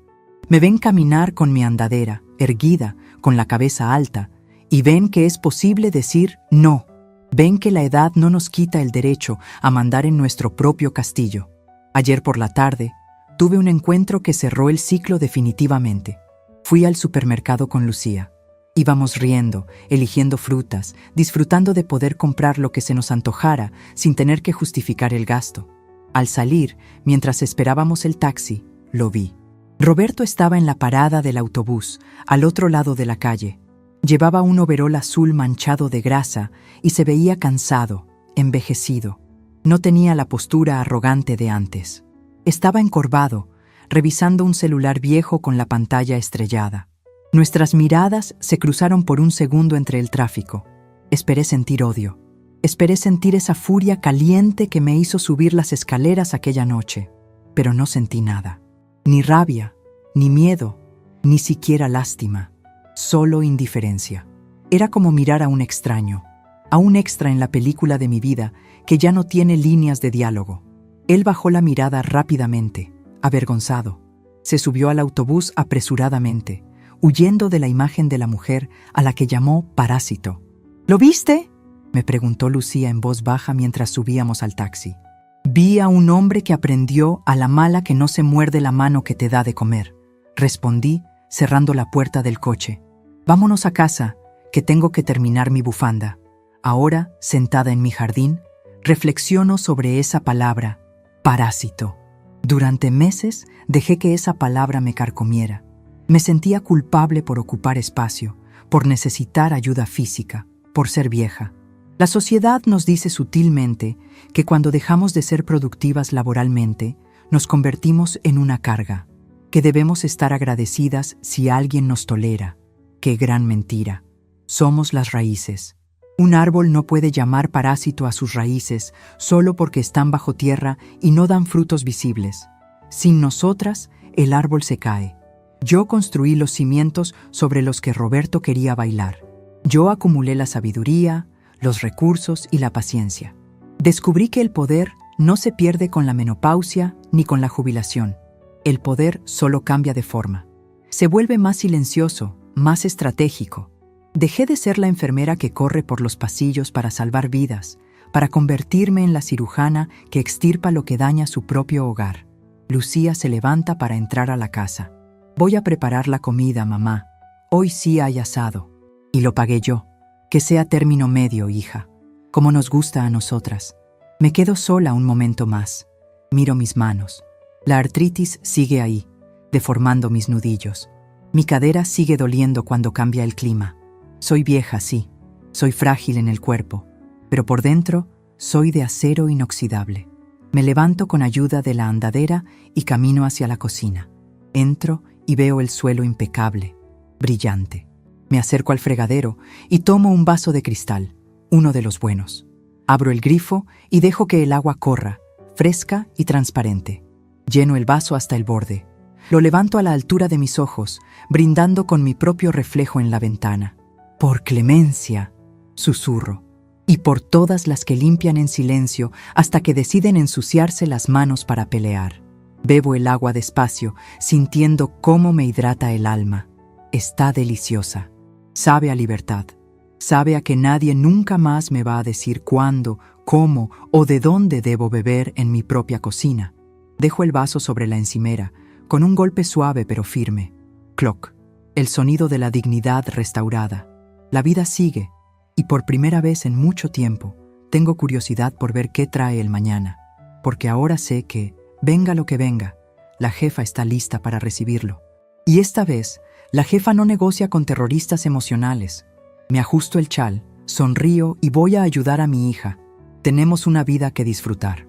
Me ven caminar con mi andadera, erguida, con la cabeza alta, y ven que es posible decir no. Ven que la edad no nos quita el derecho a mandar en nuestro propio castillo. Ayer por la tarde, tuve un encuentro que cerró el ciclo definitivamente. Fui al supermercado con Lucía. Íbamos riendo, eligiendo frutas, disfrutando de poder comprar lo que se nos antojara sin tener que justificar el gasto. Al salir, mientras esperábamos el taxi, lo vi. Roberto estaba en la parada del autobús, al otro lado de la calle. Llevaba un overol azul manchado de grasa y se veía cansado, envejecido. No tenía la postura arrogante de antes. Estaba encorvado, revisando un celular viejo con la pantalla estrellada. Nuestras miradas se cruzaron por un segundo entre el tráfico. Esperé sentir odio. Esperé sentir esa furia caliente que me hizo subir las escaleras aquella noche. Pero no sentí nada. Ni rabia, ni miedo, ni siquiera lástima. Solo indiferencia. Era como mirar a un extraño, a un extra en la película de mi vida que ya no tiene líneas de diálogo. Él bajó la mirada rápidamente, avergonzado. Se subió al autobús apresuradamente, huyendo de la imagen de la mujer a la que llamó parásito. ¿Lo viste?, me preguntó Lucía en voz baja mientras subíamos al taxi. Vi a un hombre que aprendió a la mala que no se muerde la mano que te da de comer, respondí, cerrando la puerta del coche. Vámonos a casa, que tengo que terminar mi bufanda. Ahora, sentada en mi jardín, reflexiono sobre esa palabra, parásito. Durante meses dejé que esa palabra me carcomiera. Me sentía culpable por ocupar espacio, por necesitar ayuda física, por ser vieja. La sociedad nos dice sutilmente que cuando dejamos de ser productivas laboralmente, nos convertimos en una carga, que debemos estar agradecidas si alguien nos tolera. ¡Qué gran mentira! Somos las raíces. Un árbol no puede llamar parásito a sus raíces solo porque están bajo tierra y no dan frutos visibles. Sin nosotras, el árbol se cae. Yo construí los cimientos sobre los que Roberto quería bailar. Yo acumulé la sabiduría, los recursos y la paciencia. Descubrí que el poder no se pierde con la menopausia ni con la jubilación. El poder solo cambia de forma. Se vuelve más silencioso, más estratégico. Dejé de ser la enfermera que corre por los pasillos para salvar vidas, para convertirme en la cirujana que extirpa lo que daña su propio hogar. Lucía se levanta para entrar a la casa. Voy a preparar la comida, mamá. Hoy sí hay asado. Y lo pagué yo. Que sea término medio, hija. Como nos gusta a nosotras. Me quedo sola un momento más. Miro mis manos. La artritis sigue ahí, deformando mis nudillos. Mi cadera sigue doliendo cuando cambia el clima. Soy vieja, sí. Soy frágil en el cuerpo. Pero por dentro, soy de acero inoxidable. Me levanto con ayuda de la andadera y camino hacia la cocina. Entro y veo el suelo impecable, brillante. Me acerco al fregadero y tomo un vaso de cristal, uno de los buenos. Abro el grifo y dejo que el agua corra, fresca y transparente. Lleno el vaso hasta el borde. Lo levanto a la altura de mis ojos, brindando con mi propio reflejo en la ventana. Por clemencia, susurro, y por todas las que limpian en silencio hasta que deciden ensuciarse las manos para pelear. Bebo el agua despacio, sintiendo cómo me hidrata el alma. Está deliciosa. Sabe a libertad. Sabe a que nadie nunca más me va a decir cuándo, cómo o de dónde debo beber en mi propia cocina. Dejo el vaso sobre la encimera, con un golpe suave pero firme. Cloc. El sonido de la dignidad restaurada. La vida sigue, y por primera vez en mucho tiempo, tengo curiosidad por ver qué trae el mañana, porque ahora sé que, venga lo que venga, la jefa está lista para recibirlo. Y esta vez, la jefa no negocia con terroristas emocionales. Me ajusto el chal, sonrío y voy a ayudar a mi hija. Tenemos una vida que disfrutar.